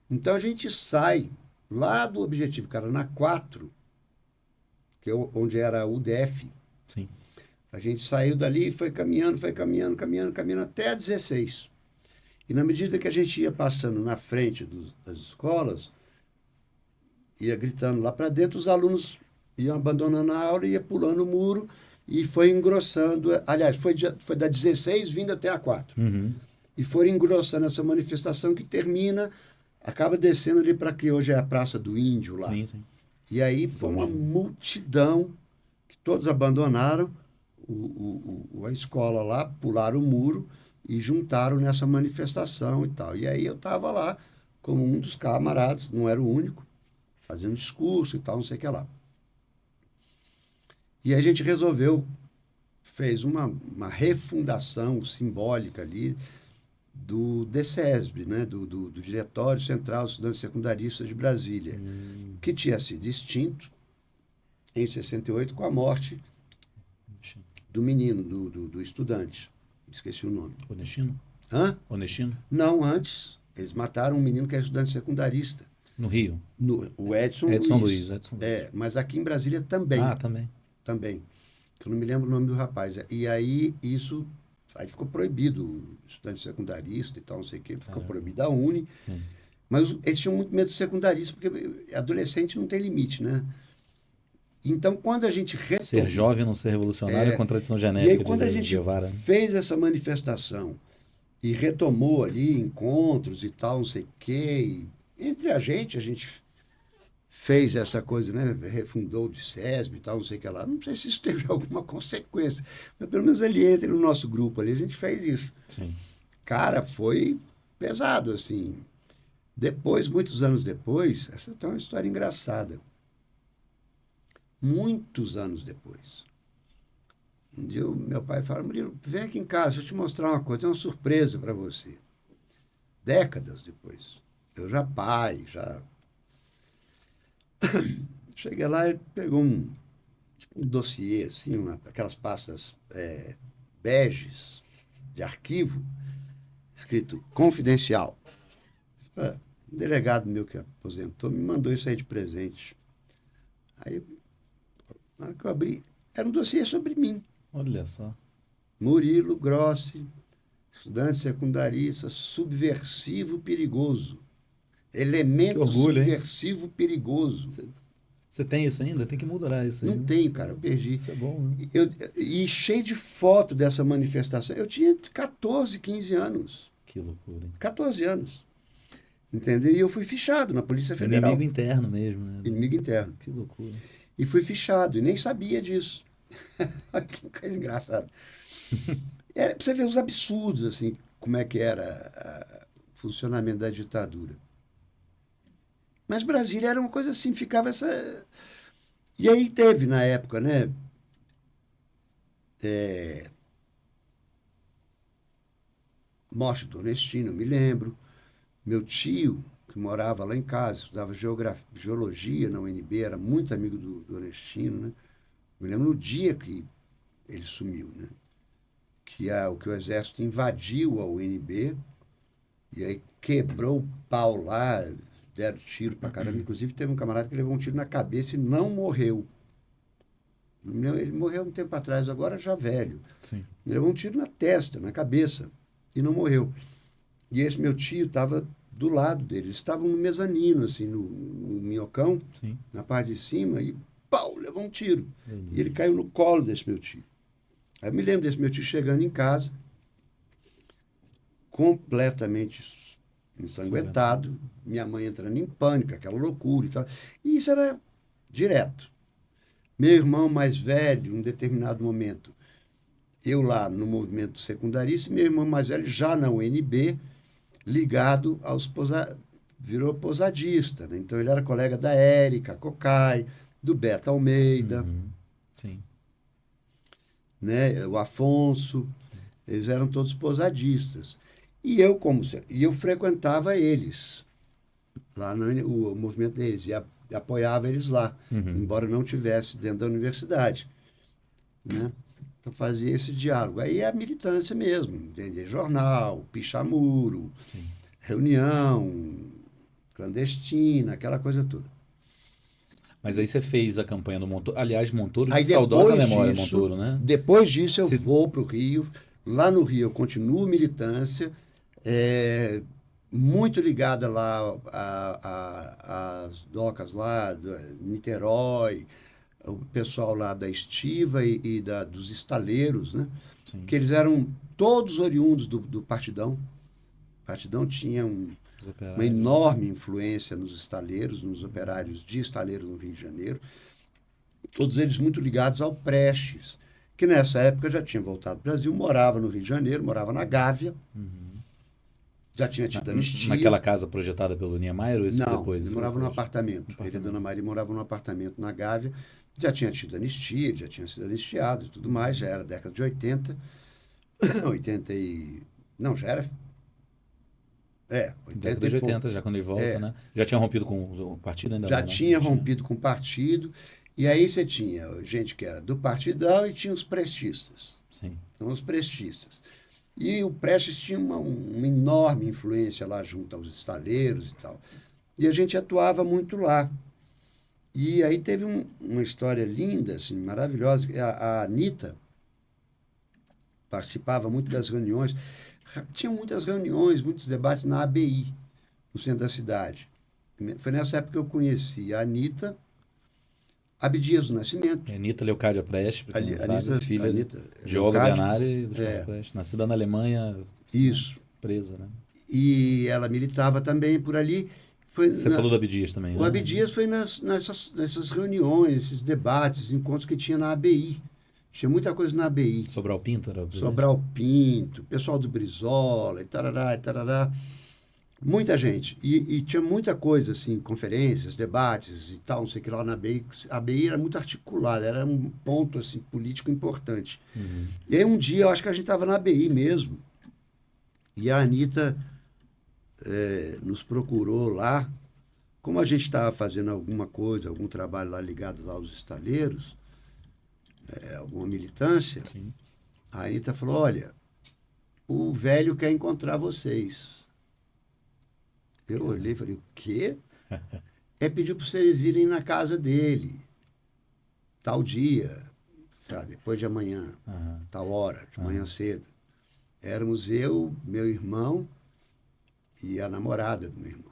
Então a gente sai lá do Objetivo, cara, na 4, que é onde era o UDF. Sim. A gente saiu dali e foi caminhando até a 16. E na medida que a gente ia passando na frente das escolas, ia gritando lá para dentro, os alunos iam abandonando a aula, ia pulando o muro e foi engrossando. Aliás, foi da 16 vindo até a 4. E foram engrossando essa manifestação que acaba descendo ali para que hoje é a Praça do Índio lá. Sim, sim. E aí foi uma multidão que todos abandonaram a escola lá, pularam o muro e juntaram nessa manifestação e tal. E aí eu estava lá como um dos camaradas, não era o único, fazendo discurso e tal, não sei o que lá. E a gente fez uma refundação simbólica ali do DCESB, né? do Diretório Central dos Estudantes Secundaristas de Brasília, que tinha sido extinto em 68 com a morte do menino, do estudante. Esqueci o nome. Onestino? Hã? Onestino? Não, antes. Eles mataram um menino que era estudante secundarista. No Rio. O Edson Luiz. Edson Luiz. É, mas aqui em Brasília também. Ah, também. Também. Que eu não me lembro o nome do rapaz. E aí isso... Aí ficou proibido o estudante secundarista e tal, não sei o quê. Ficou proibido a Uni. Sim. Mas eles tinham muito medo do secundarista, porque adolescente não tem limite, né? Então, quando a gente retomou... Ser jovem não ser revolucionário é contradição genética. E aí, quando a gente Guevara. fez essa manifestação e retomou ali encontros e tal, não sei o quê, e entre a gente fez essa coisa, né? Refundou o DICESB e tal, não sei o que lá. Não sei se isso teve alguma consequência, mas pelo menos ele entra no nosso grupo ali, a gente fez isso. Sim. Cara, foi pesado, assim. Depois, muitos anos depois, essa é uma história engraçada. Muitos anos depois. Um dia meu pai fala, Murilo, vem aqui em casa, deixa eu te mostrar uma coisa, tem uma surpresa para você. Décadas depois. Eu já pai, já... Cheguei lá e pegou um dossiê, assim, aquelas pastas beges de arquivo, escrito confidencial. Um delegado meu que aposentou me mandou isso aí de presente. Aí, na hora que eu abri, era um dossiê sobre mim. Olha só. Murilo Grossi, estudante secundarista, subversivo perigoso. Elemento orgulho, subversivo perigoso. Você tem isso ainda? Tem que mudar isso aí. Não tenho, cara, eu perdi. Isso é bom, né? E cheio de foto dessa manifestação. Eu tinha 14, 15 anos. Que loucura, hein? 14 anos. Entendeu? E eu fui fichado na Polícia Federal. Inimigo interno mesmo, né? Inimigo interno. Que loucura. E fui fichado, e nem sabia disso. Que coisa engraçada. Era pra você ver os absurdos, assim, como é que era o funcionamento da ditadura. Mas Brasília era uma coisa assim, ficava essa... E aí teve, na época, né? Morte do Nordestino, eu me lembro. Meu tio, que morava lá em casa, estudava geologia na UNB, era muito amigo do Nordestino, né? Eu me lembro no dia que ele sumiu, né? Que o exército invadiu a UNB e aí quebrou o pau lá, deram tiro pra caramba. Inclusive, teve um camarada que levou um tiro na cabeça e não morreu. Ele morreu um tempo atrás, agora já velho. Sim. Ele levou um tiro na testa, na cabeça, e não morreu. E esse meu tio estava do lado dele. Eles estavam no mezanino, assim, no minhocão, Sim. na parte de cima, e pau, levou um tiro. E ele caiu no colo desse meu tio. Aí eu me lembro desse meu tio chegando em casa, completamente ensanguentado, minha mãe entrando em pânico, aquela loucura e tal. E isso era direto. Meu irmão mais velho, em um determinado momento, eu lá no movimento secundarista, e meu irmão mais velho já na UNB, ligado aos virou posadista, né? Então ele era colega da Érica Cocai, do Beto Almeida, Sim. né? O Afonso, eles eram todos posadistas. E eu frequentava eles, lá o movimento deles, e apoiava eles lá, embora não tivesse dentro da universidade, né? Então fazia esse diálogo. Aí é a militância mesmo, vender jornal, pichar muro, reunião clandestina, aquela coisa toda. Mas aí você fez a campanha do Montoro, aliás, Montoro Aí de saudosa memória, disso, Montoro, né? Depois disso eu vou para o Rio, lá no Rio eu continuo militância, muito ligada lá às docas lá, Niterói, o pessoal lá da Estiva e dos estaleiros, né? Sim. Que eles eram todos oriundos do Partidão. O Partidão tinha uma enorme influência nos estaleiros, nos operários de estaleiros no Rio de Janeiro. Todos eles muito ligados ao Prestes, que nessa época já tinha voltado ao Brasil, morava no Rio de Janeiro, morava na Gávea. Já tinha tido anistia. Naquela casa projetada pelo Niemeyer ou isso não, depois? Ele morava num apartamento. Ele e a Dona Maria moravam num apartamento na Gávea. Já tinha tido anistia, já tinha sido anistiado e tudo mais. Já era década de 80. 80 e... Não, já era... 80 década de 80, já quando ele volta, né? Já tinha rompido com o partido ainda? Já não, tinha rompido com o partido. E aí você tinha gente que era do Partidão e tinha os prestistas. Sim. Então, os prestistas. E o Prestes tinha uma enorme influência lá junto aos estaleiros e tal. E a gente atuava muito lá. E aí teve uma história linda, assim, maravilhosa. A Anitta participava muito das reuniões. Tinha muitas reuniões, muitos debates na ABI, no centro da cidade. Foi nessa época que eu conheci a Anitta, Abdias do Nascimento. Anitta Leocádia Prestes, para quem não sabe, Anitta, filha Anitta de Olga Leocádia. Benário e dos Prestes, nascida na Alemanha, Isso. presa, né? E ela militava também por ali. Você falou do Abdias também, O né? Abdias foi nessas reuniões, esses debates, esses encontros que tinha na ABI. Tinha muita coisa na ABI. Sobral Pinto era o presidente? Sobral Pinto, pessoal do Brizola, e tarará, e tarará. Muita gente. E tinha muita coisa, assim, conferências, debates e tal, não sei o que lá na ABI. A ABI era muito articulada, era um ponto, assim, político importante. Uhum. E aí um dia, eu acho que a gente estava na ABI mesmo, e a Anitta nos procurou lá. Como a gente estava fazendo alguma coisa, algum trabalho lá ligado lá aos estaleiros, alguma militância, Sim. a Anitta falou, olha, o velho quer encontrar vocês. Eu olhei e falei, o quê? Pediu para vocês irem na casa dele, tal dia, depois de amanhã, tal hora, de manhã cedo. Éramos eu, meu irmão e a namorada do meu irmão.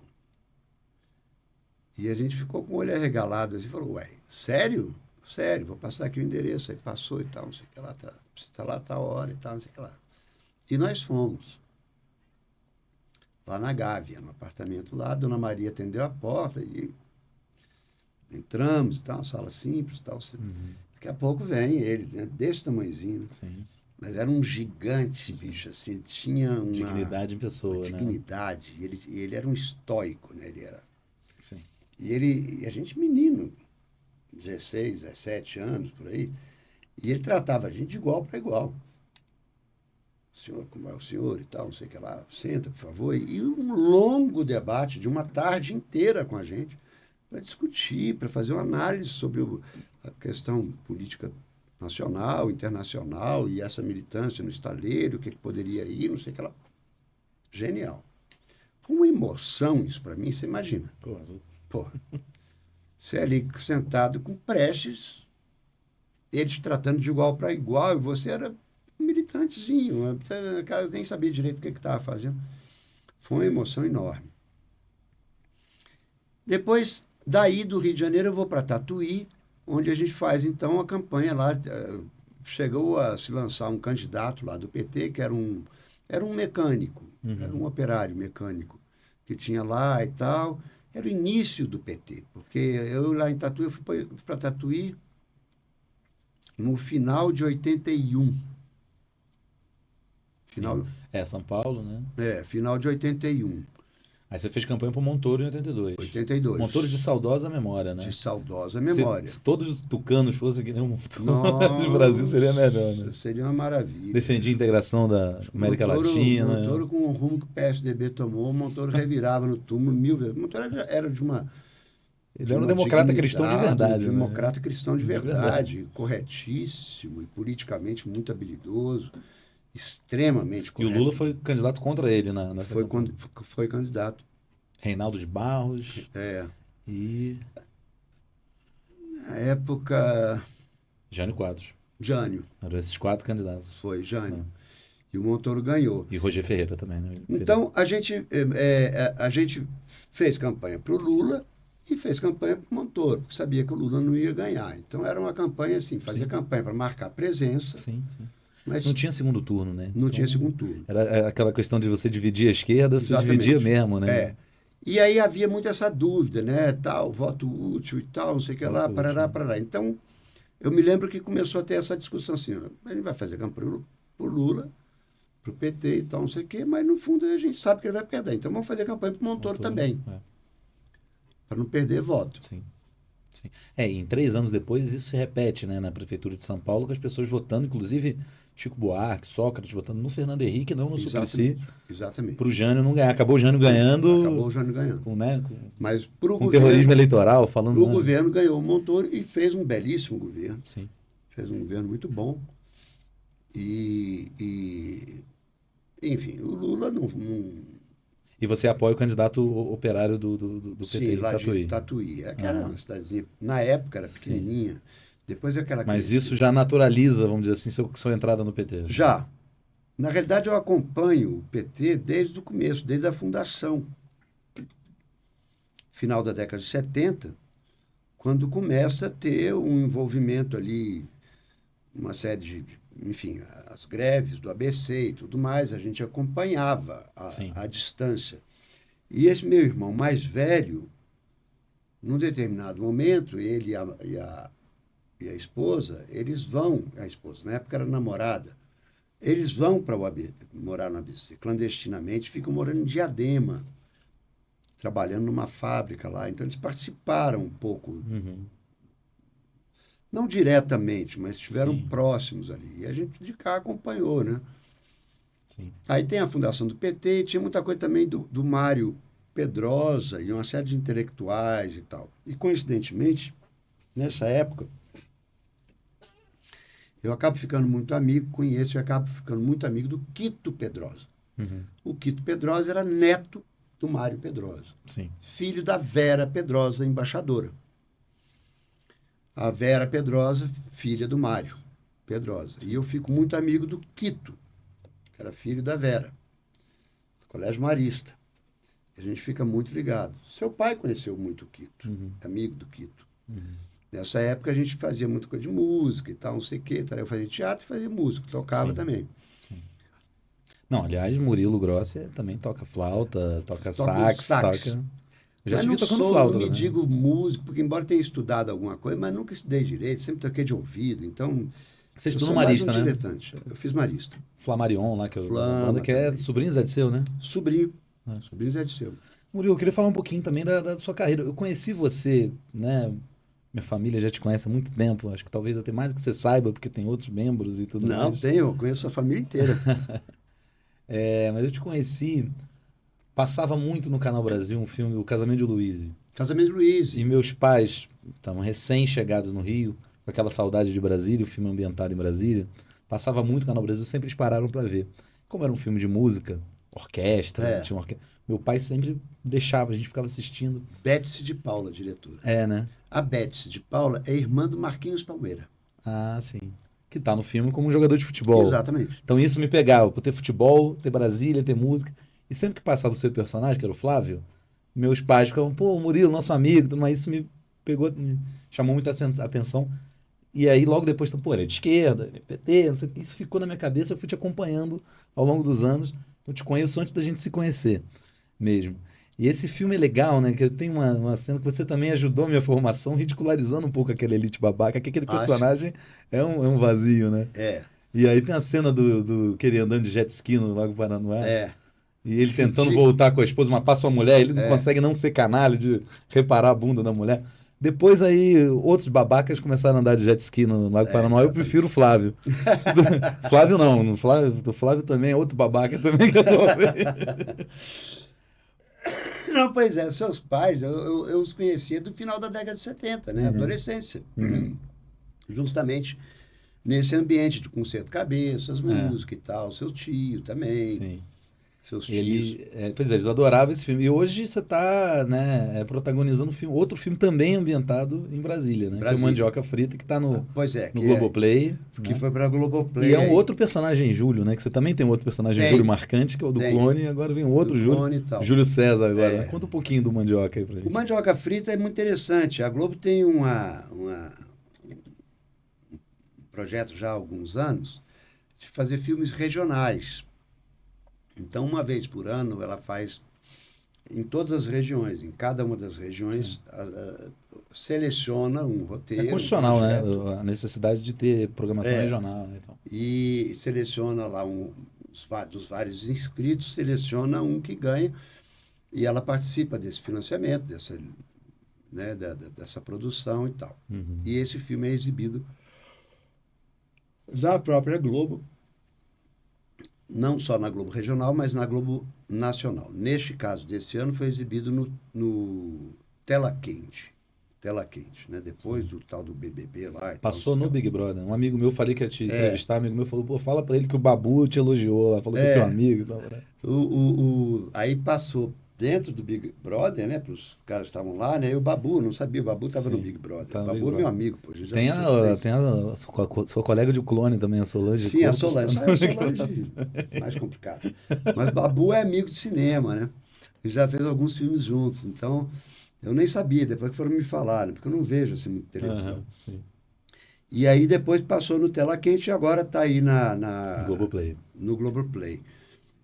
E a gente ficou com o olho arregalado assim, falou, ué, sério? Sério, vou passar aqui o endereço. Aí passou e tal, não sei o que lá, você está lá, tal hora e tal, não sei o que lá. E nós fomos. Lá na Gávea, no apartamento lá, a Dona Maria atendeu a porta e entramos e tal, uma sala simples e tal. Daqui a pouco vem ele, né, desse tamanhozinho, né? Sim. Mas era um gigante, bicho, assim, ele tinha uma... Dignidade em pessoa, uma dignidade. Ele era um estoico, né? Ele era... Sim. E a gente menino, 16, 17 anos, por aí, e ele tratava a gente de igual para igual. Senhor, como é o senhor e tal, não sei o que lá, senta, por favor. E um longo debate de uma tarde inteira com a gente, para discutir, para fazer uma análise sobre a questão política nacional, internacional, e essa militância no estaleiro, o que poderia ir, não sei o que lá. Genial. Foi uma emoção isso para mim, você imagina. Pô, você ali sentado com Prestes, eles tratando de igual para igual, e você era um militantezinho, eu nem sabia direito o que estava fazendo. Foi uma emoção enorme. Depois, daí do Rio de Janeiro, eu vou para Tatuí, onde a gente faz, então, a campanha lá. Chegou a se lançar um candidato lá do PT, que era um mecânico, era um operário mecânico, que tinha lá e tal. Era o início do PT, porque eu lá em Tatuí, eu fui para Tatuí no final de 81. Final, São Paulo, né? Final de 81. Aí você fez campanha para o Montoro em 82. 82. Montoro de saudosa memória, né? De saudosa memória. Se todos os tucanos fossem que nem o Montoro Nossa, do Brasil, seria melhor, né? Seria uma maravilha. Defendia a integração da América Latina. O Montoro, com o rumo que o PSDB tomou, o Montoro revirava no túmulo 1000 vezes. O Montoro era de uma... Ele era um democrata cristão de verdade. Um democrata cristão de verdade, corretíssimo e politicamente muito habilidoso, extremamente correto. E o Lula foi candidato contra ele nessa campanha. Foi candidato. Reinaldo de Barros. E... Na época... Jânio Quadros. Jânio. Eram esses 4 candidatos. Foi, Jânio. E o Montoro ganhou. E Roger Ferreira também, né? Então, a gente fez campanha para o Lula e fez campanha para o Montoro, porque sabia que o Lula não ia ganhar. Então, era uma campanha assim, fazia campanha para marcar presença. Sim. Mas não tinha segundo turno, né? Não tinha segundo turno. Era aquela questão de você dividir a esquerda, Exatamente. você dividia mesmo, né? E aí havia muito essa dúvida, né? Tal, voto útil e tal, não sei o que lá, parará. Então, eu me lembro que começou a ter essa discussão assim, a gente vai fazer campanha para o Lula, para o PT e tal, não sei o quê, mas no fundo a gente sabe que ele vai perder. Então vamos fazer campanha para o Montoro também, para não perder voto. Sim. E em 3 anos depois isso se repete, né, na Prefeitura de São Paulo, com as pessoas votando, inclusive Chico Buarque, Sócrates, votando no Fernando Henrique, não no Suplicy. Exatamente. Para o Jânio não ganhar. Acabou o Jânio ganhando. Mas pro com terrorismo eleitoral, falando. O governo ganhou o Montoro e fez um belíssimo governo. Sim. Fez um governo muito bom. E Enfim, o Lula não E você apoia o candidato operário do PT sim, em lá de Tatuí. Tatuí. Aquela era Aham, uma cidadezinha, na época era sim. pequenininha, depois é que ela Mas isso cresceu. já naturaliza, vamos dizer assim, sua entrada no PT. Já, na realidade, eu acompanho o PT desde o começo, desde a fundação, final da década de 70, quando começa a ter um envolvimento ali, uma série de, enfim, as greves do ABC e tudo mais, a gente acompanhava Sim. a distância. E esse meu irmão mais velho, num determinado momento, ele e a esposa, eles vão, a esposa, na época era namorada, eles vão para o ABC, morar no ABC, clandestinamente, ficam morando em Diadema, trabalhando numa fábrica lá. Então, eles participaram um pouco, Uhum. não diretamente, mas estiveram Sim, próximos ali. E a gente de cá acompanhou, né? sim. Aí tem a fundação do PT e tinha muita coisa também do Mário Pedrosa e uma série de intelectuais e tal. E, coincidentemente, nessa época, eu acabo ficando muito amigo, conheço e acabo ficando muito amigo do Quito Pedrosa. Uhum. O Quito Pedrosa era neto do Mário Pedrosa, Sim. filho da Vera Pedrosa, embaixadora. A Vera Pedrosa, filha do Mário Pedrosa. E eu fico muito amigo do Quito, que era filho da Vera, do Colégio Marista. A gente fica muito ligado. Seu pai conheceu muito o Quito, Uhum. amigo do Quito. Uhum. Nessa época a gente fazia muita coisa de música e tal, não sei o quê. Eu fazia teatro e fazia música, tocava Sim, também. sim. Não, aliás, Murilo Grossi também toca flauta, toca Toco sax, sax. toca. Eu já Mas te vi não tocando sou, não flauta me também. digo músico, porque embora tenha estudado alguma coisa, mas nunca estudei direito, sempre toquei de ouvido. Então, Você eu estudou no sou mais um Marista, né? diletante. Eu fiz Marista. Flamarion lá, que é da banda, Flama que é também. sobrinho Zé Disseu, né? Sobrinho. É. Sobrinho Zé de Seu. Murilo, eu queria falar um pouquinho também da sua carreira. Eu conheci você, né? Minha família já te conhece há muito tempo, acho que talvez até mais do que você saiba, porque tem outros membros e tudo Não, mais. tenho, eu conheço a família inteira. É, mas eu te conheci, passava muito no Canal Brasil um filme, O Casamento de Luiz. Casamento Luiz. E meus pais estavam recém-chegados no Rio, com aquela saudade de Brasília, o filme ambientado em Brasília. Passava muito no Canal Brasil, sempre eles pararam para ver. Como era um filme de música, orquestra, É, tinha uma orquestra. Meu pai sempre deixava, a gente ficava assistindo. Bétice de Paula, diretora. É, né? A Bétice de Paula é irmã do Marquinhos Palmeira. Ah, sim. Que tá no filme como um jogador de futebol. Exatamente. Então isso me pegava, por ter futebol, ter Brasília, ter música. E sempre que passava o seu personagem, que era o Flávio, meus pais ficavam, pô, Murilo, nosso amigo, mas isso me pegou, me chamou muita atenção. E aí, logo depois, então, pô, ele é de esquerda, ele é PT, não sei o que, isso ficou na minha cabeça, eu fui te acompanhando ao longo dos anos. Eu te conheço antes da gente se conhecer mesmo. E esse filme é legal, né? Que tem uma cena que você também ajudou a minha formação, ridicularizando um pouco aquele elite babaca, que aquele Acho. personagem é um vazio, né? É, E aí tem a cena do que ele andando de jet ski no Lago Paranoá, é. e ele tentando Ridículo. voltar com a esposa, mas passa uma mulher, ele não É. consegue não ser canalha de reparar a bunda da mulher. Depois aí, outros babacas começaram a andar de jet ski no Lago É, Paranoá, eu prefiro o exatamente. Flávio. Flávio não, do Flávio também é outro babaca também que eu tô vendo. Não, pois é, seus pais, eu os conhecia do final da década de 70, né? Uhum, Adolescência. uhum. Justamente nesse ambiente de concerto cabeças, É, música e tal. Seu tio também, sim. seus tios. Pois é, eles adoravam esse filme. E hoje você está, né, protagonizando um filme, outro filme também ambientado em Brasília, né? Que é o Brasília. Mandioca Frita, que está Ah, pois é, no Globoplay, que né? foi para a E Globoplay é um aí. outro personagem Júlio, né? Que você também tem um outro personagem Júlio Tenho, marcante, que é o do tenho. clone, e agora vem um Do outro Júlio, clone e tal. Júlio César agora, né? É. Conta um pouquinho do Mandioca aí pra O gente. Mandioca Frita é muito interessante. A Globo tem um projeto já há alguns anos de fazer filmes regionais. Então, uma vez por ano, ela faz em todas as regiões, em cada uma das Sim. regiões, seleciona um É roteiro, um constitucional, né? projeto, A necessidade de ter programação é, regional, né? Então, e seleciona lá dos vários inscritos, seleciona um que ganha e ela participa desse financiamento, dessa produção e tal. uhum. E esse filme é exibido na própria Globo, não só na Globo Regional, mas na Globo Nacional. Neste caso desse ano, foi exibido no Tela Quente. Tela Quente, né? Depois do tal do BBB lá e tal. Passou no Big Brother. Um amigo meu, falei que ia te É, entrevistar, amigo meu falou, pô, fala pra ele que o Babu te elogiou lá, falou que é seu é. amigo e tal, né? Aí passou dentro do Big Brother, né? Para os caras que estavam lá, né? E o Babu, não sabia, o Babu estava no Sim, Big Brother. O tá no Big Babu é meu Brother. amigo, pô, a gente já Tem já fez. a sua colega de clone também, a Solange Sim, a Campos, tá Solange. Só no é a Big Brother. Solange mais complicado. Mas Babu é amigo de cinema, né? A gente já fez alguns filmes juntos. Então, eu nem sabia, depois que foram me falar, né? Porque eu não vejo assim muito televisão. Aham, sim. E aí depois passou no Tela Quente e agora está aí Globoplay. no Globoplay.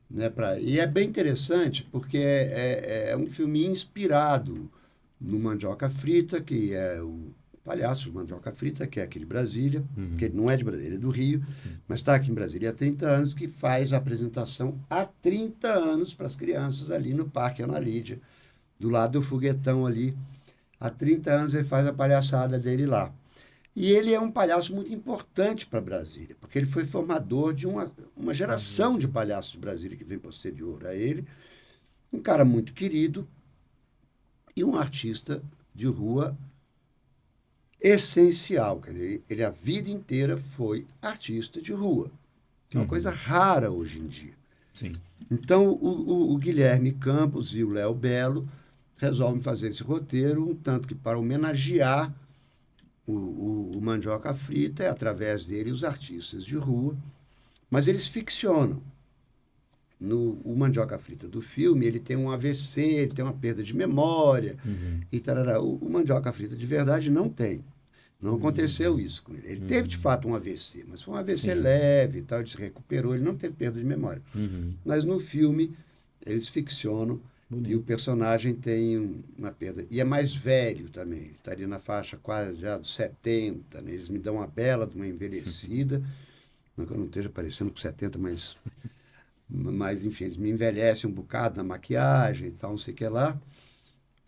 Né, e é bem interessante porque é um filme inspirado no Mandioca Frita, que é o palhaço Mandioca Frita, que é aquele de Brasília, que Uhum, ele não é de Brasília, ele é do Rio, sim. mas está aqui em Brasília há 30 anos, que faz a apresentação há 30 anos para as crianças ali no Parque Ana Lídia, do lado do foguetão ali. Há 30 anos ele faz a palhaçada dele lá. E ele é um palhaço muito importante para Brasília, porque ele foi formador de uma geração de Sim. palhaços de Brasília que vem posterior a ele. Um cara muito querido e um artista de rua essencial. Quer dizer, ele a vida inteira foi artista de rua, que é uma coisa Uhum, rara hoje em dia. sim. Então, o Guilherme Campos e o Léo Belo resolvem fazer esse roteiro, um tanto que para homenagear o Mandioca Frita, é através dele os artistas de rua, mas eles ficcionam. O Mandioca Frita do filme, ele tem um AVC, ele tem uma perda de memória, Uhum, e tarará. O Mandioca Frita de verdade não tem. Não aconteceu uhum, isso com ele. Ele teve, de uhum. fato, um AVC, mas foi um AVC Sim. leve e tal, ele se recuperou, ele não teve perda de memória. Uhum. Mas no filme, eles ficcionam e o Bonito. personagem tem uma perda. E é mais velho também, ele estaria na faixa quase já dos 70, né? Eles me dão uma bela de uma envelhecida, não que eu não esteja parecendo com 70, mas enfim, eles me envelhecem um bocado na maquiagem e tal, não sei o que lá.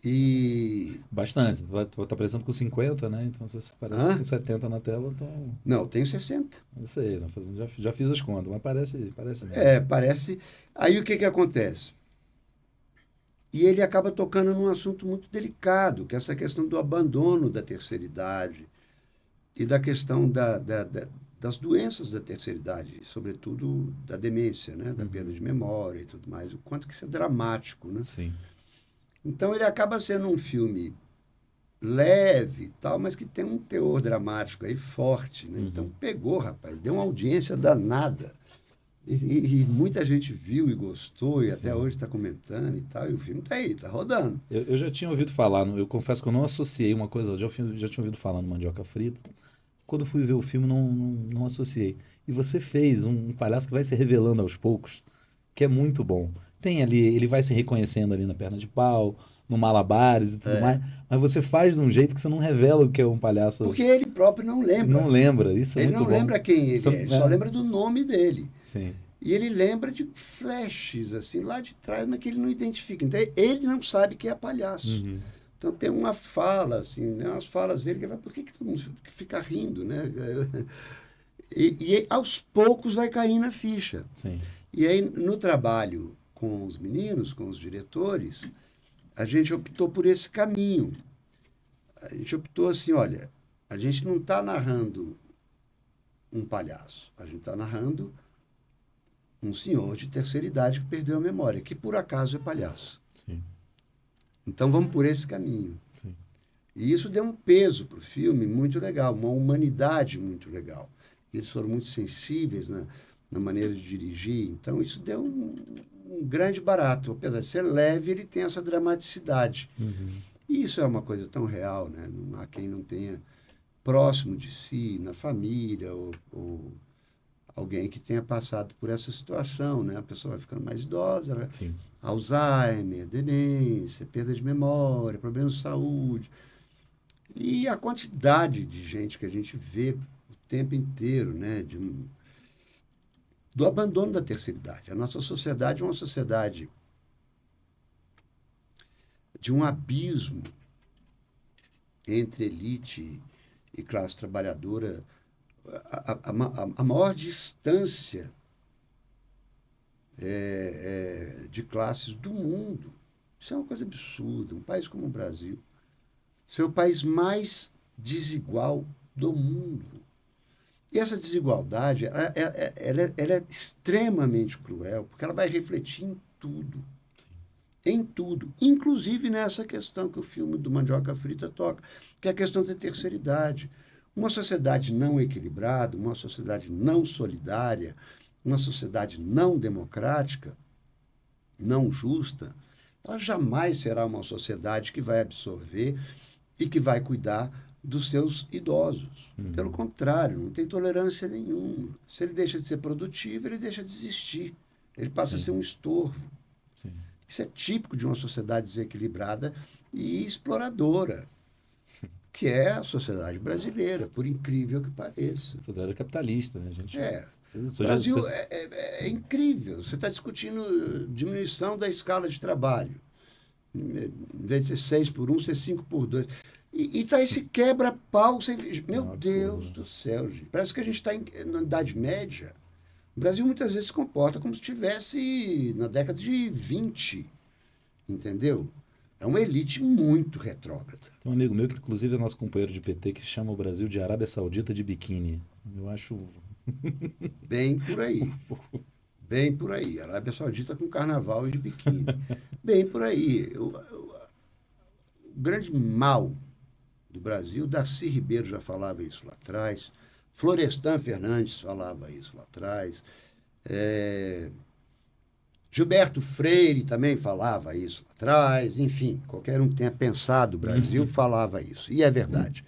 E. Bastante. Tá parecendo com 50, né? Então, se você parece com Hã? 70 na tela, então. Não, eu tenho 60. Não sei, já fiz as contas, mas parece mesmo. É, parece. Aí o que que acontece? E ele acaba tocando num assunto muito delicado, que é essa questão do abandono da terceira idade e da questão das doenças da terceira idade, sobretudo da demência, né? Da perda Uhum. de memória e tudo mais, o quanto que isso é dramático, né? Sim. Então ele acaba sendo um filme leve e tal, mas que tem um teor dramático aí forte, né? Então Uhum. pegou, rapaz, deu uma audiência danada. E muita gente viu e gostou, e até Sim. hoje está comentando e tal, e o filme está aí, está rodando. Eu já tinha ouvido falar, eu confesso que eu não associei uma coisa, já tinha ouvido falar no Mandioca Frita. Quando eu fui ver o filme, não associei. E você fez um palhaço que vai se revelando aos poucos, que é muito bom. Tem ali, ele vai se reconhecendo ali na perna de pau, no malabares e tudo mais, mas você faz de um jeito que você não revela o que é um palhaço Porque ele próprio não e não lembra. lembra. Isso é Ele muito não bom. lembra quem Isso ele é, ele só é, lembra do nome dele. sim. E ele lembra de flashes, assim, lá de trás, mas que ele não identifica. Então, ele não sabe que é palhaço. Uhum, Então, tem uma fala, assim, né? Umas falas dele que vai, por que todo mundo fica rindo, né? E aos poucos vai cair na ficha. sim. E aí, no trabalho com os meninos, com os diretores, a gente optou por esse caminho. A gente optou assim, olha, a gente não está narrando um palhaço, a gente está narrando um senhor de terceira idade que perdeu a memória, que por acaso é palhaço. Sim, Então vamos por esse caminho. sim. E isso deu um peso para o filme muito legal, uma humanidade muito legal. Eles foram muito sensíveis na maneira de dirigir, então isso deu um grande barato. Apesar de ser leve, ele tem essa dramaticidade. Uhum, E isso é uma coisa tão real, né? Não há quem não tenha próximo de si, na família, ou alguém que tenha passado por essa situação, né? A pessoa vai ficando mais idosa, né? sim. Alzheimer, demência, perda de memória, problemas de saúde. E a quantidade de gente que a gente vê o tempo inteiro, né? Do abandono da terceira idade. A nossa sociedade é uma sociedade de um abismo entre elite e classe trabalhadora. A maior distância de classes do mundo. Isso é uma coisa absurda. Um país como o Brasil, ser o país mais desigual do mundo. E essa desigualdade, ela é extremamente cruel, porque ela vai refletir em tudo. Em tudo. Inclusive nessa questão que o filme do Mandioca Frita toca, que é a questão da terceira idade. Uma sociedade não equilibrada, uma sociedade não solidária, uma sociedade não democrática, não justa, ela jamais será uma sociedade que vai absorver e que vai cuidar dos seus idosos. Pelo contrário, não tem tolerância nenhuma. Se ele deixa de ser produtivo, ele deixa de existir. Ele passa a ser um estorvo. Sim. Isso é típico de uma sociedade desequilibrada e exploradora, que é a sociedade brasileira, por incrível que pareça. Sociedade capitalista, né, gente? O Brasil é incrível. Você está discutindo diminuição da escala de trabalho. Em vez de ser 6 por 1, ser 5 por 2. E tá esse quebra-pau sem... Meu Deus do céu, gente. Parece que a gente está na Idade Média. O Brasil muitas vezes se comporta como se estivesse na década de 20, entendeu? É uma elite muito retrógrada. Tem um amigo meu que, inclusive, é nosso companheiro de PT, que chama o Brasil de Arábia Saudita de biquíni. Eu acho... Bem por aí. Bem por aí. Arábia Saudita com carnaval e de biquíni. Bem por aí. O grande mal do Brasil, Darcy Ribeiro já falava isso lá atrás, Florestan Fernandes falava isso lá atrás, Gilberto Freire também falava isso lá atrás, enfim, qualquer um que tenha pensado o Brasil falava isso. E é verdade.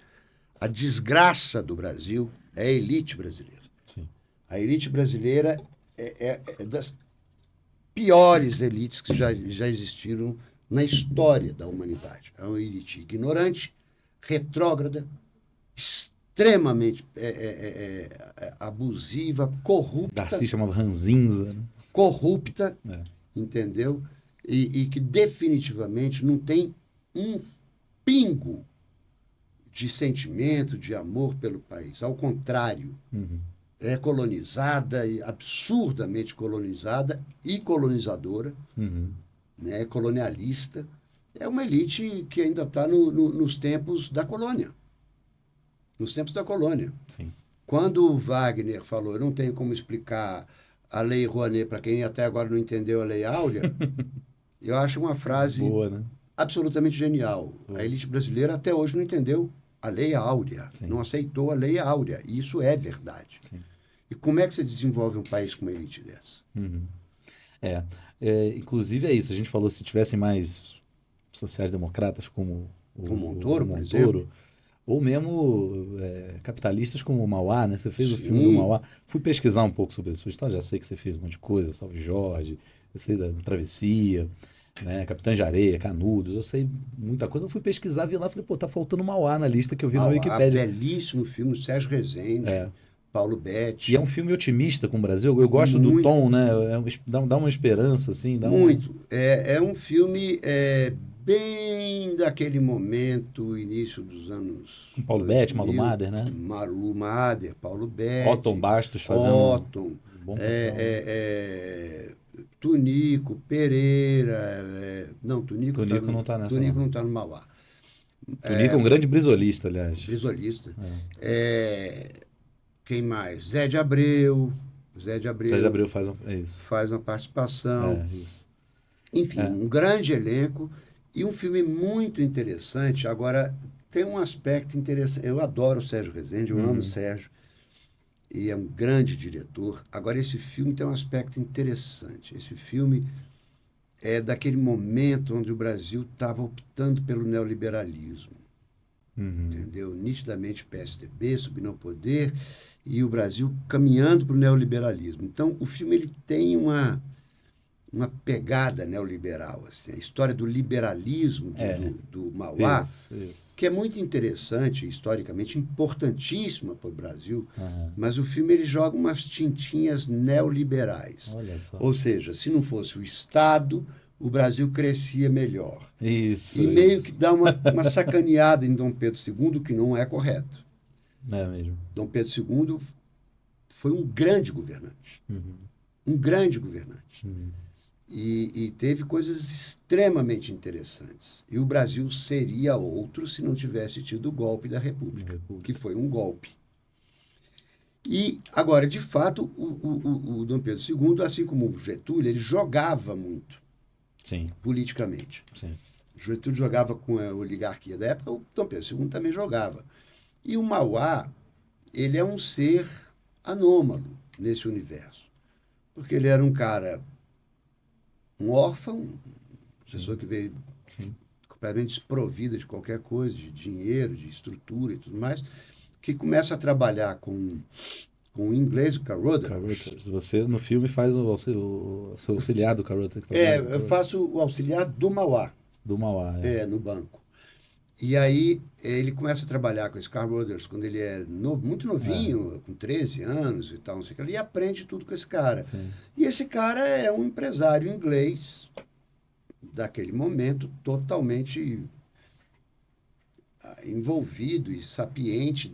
A desgraça do Brasil é a elite brasileira. Sim. A elite brasileira é das piores elites que já existiram na história da humanidade. É uma elite ignorante, retrógrada, extremamente abusiva, corrupta. Darcy chamava ranzinza, né? Corrupta, entendeu? E que definitivamente não tem um pingo de sentimento, de amor pelo país. Ao contrário, é colonizada, absurdamente colonizada e colonizadora, né? É colonialista. É uma elite que ainda está nos tempos da colônia. Nos tempos da colônia. Sim. Quando o Wagner falou, eu não tenho como explicar a Lei Rouanet para quem até agora não entendeu a Lei Áurea, eu acho uma frase boa, né? Absolutamente genial. Boa. A elite brasileira até hoje não entendeu a Lei Áurea, Sim. Não aceitou a Lei Áurea. E isso é verdade. Sim. E como é que você desenvolve um país com uma elite dessa? Inclusive é isso. A gente falou, se tivessem mais sociais-democratas como o Montoro, por exemplo, ou mesmo capitalistas como o Mauá, né? Você fez Sim. o filme do Mauá. Fui pesquisar um pouco sobre a sua história, já sei que você fez um monte de coisa, Salve Jorge, eu sei da Travessia, né? Capitães de Areia, Canudos, eu sei muita coisa. Eu fui pesquisar, vi lá, falei, pô, tá faltando Mauá na lista que eu vi na Wikipédia. Belíssimo filme, Sérgio Rezende, Paulo Betti. E é um filme otimista com o Brasil, eu gosto do tom, né? Dá uma esperança, assim. Muito. É um filme... bem daquele momento, início dos anos... Com Paulo Betti, Malu Mader, né? Malu Mader, Paulo Betti. Otton Bastos fazendo... Otton. Tunico, Pereira... Tunico não está nessa. Tunico não está no Mauá. Tunico é um grande brisolista, aliás. Brisolista. Quem mais? Zé de Abreu. Zé de Abreu faz uma participação. Isso. Enfim, um grande elenco. E um filme muito interessante. Agora, tem um aspecto interessante. Eu adoro o Sérgio Rezende, eu amo o Sérgio. E é um grande diretor. Agora, esse filme tem um aspecto interessante. Esse filme é daquele momento onde o Brasil estava optando pelo neoliberalismo. Entendeu? Nitidamente PSDB, subindo ao poder, e o Brasil caminhando para o neoliberalismo. Então, o filme ele tem uma pegada neoliberal, assim, a história do liberalismo do Mauá, isso. Que é muito interessante, historicamente importantíssima para o Brasil, mas o filme ele joga umas tintinhas neoliberais. Olha só. Ou seja, se não fosse o Estado, o Brasil crescia melhor. Isso. E meio que dá uma sacaneada em Dom Pedro II, que não é correto. É mesmo. Dom Pedro II foi um grande governante. Um grande governante. E teve coisas extremamente interessantes. E o Brasil seria outro se não tivesse tido o golpe da República, que foi um golpe. E, agora, de fato, o Dom Pedro II, assim como o Getúlio, ele jogava muito Sim, politicamente. sim. O Getúlio jogava com a oligarquia da época, o Dom Pedro II também jogava. E o Mauá, ele é um ser anômalo nesse universo. Porque ele era um cara, um órfão, uma pessoa que veio Sim. completamente desprovida de qualquer coisa, de dinheiro, de estrutura e tudo mais, que começa a trabalhar com o inglês, o Carothers. Você, no filme, faz o seu auxiliar do Carothers. Eu faço o auxiliar do Mauá, Do Mauá, no banco. E aí ele começa a trabalhar com esse Carothers quando ele é muito novinho, com 13 anos e tal, não sei o que, e aprende tudo com esse cara. Sim. E esse cara é um empresário inglês daquele momento, totalmente envolvido e sapiente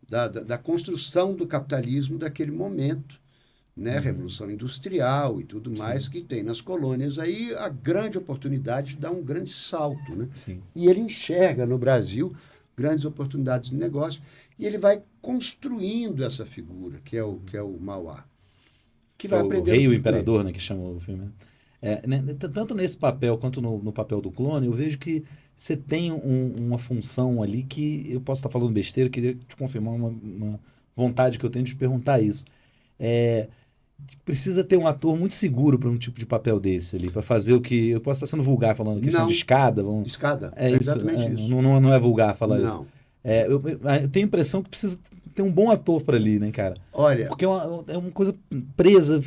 da construção do capitalismo daquele momento, né? Revolução Industrial e tudo mais que tem nas colônias. Aí a grande oportunidade de dar um grande salto, né? Sim. E ele enxerga no Brasil grandes oportunidades de negócio e ele vai construindo essa figura, que é o Mauá. Que vai O aprender rei e o imperador, né, que chama o filme. Tanto nesse papel quanto no papel do clone, eu vejo que você tem uma função ali que eu posso estar falando besteira, eu queria te confirmar uma vontade que eu tenho de te perguntar isso. Precisa ter um ator muito seguro para um tipo de papel desse ali, para fazer o que. Eu posso estar sendo vulgar falando questão de Não. escada. Escada. É É isso. exatamente isso. Não é vulgar falar isso. Não. Eu tenho a impressão que precisa ter um bom ator para ali, né, cara? Olha, Porque é uma coisa presa,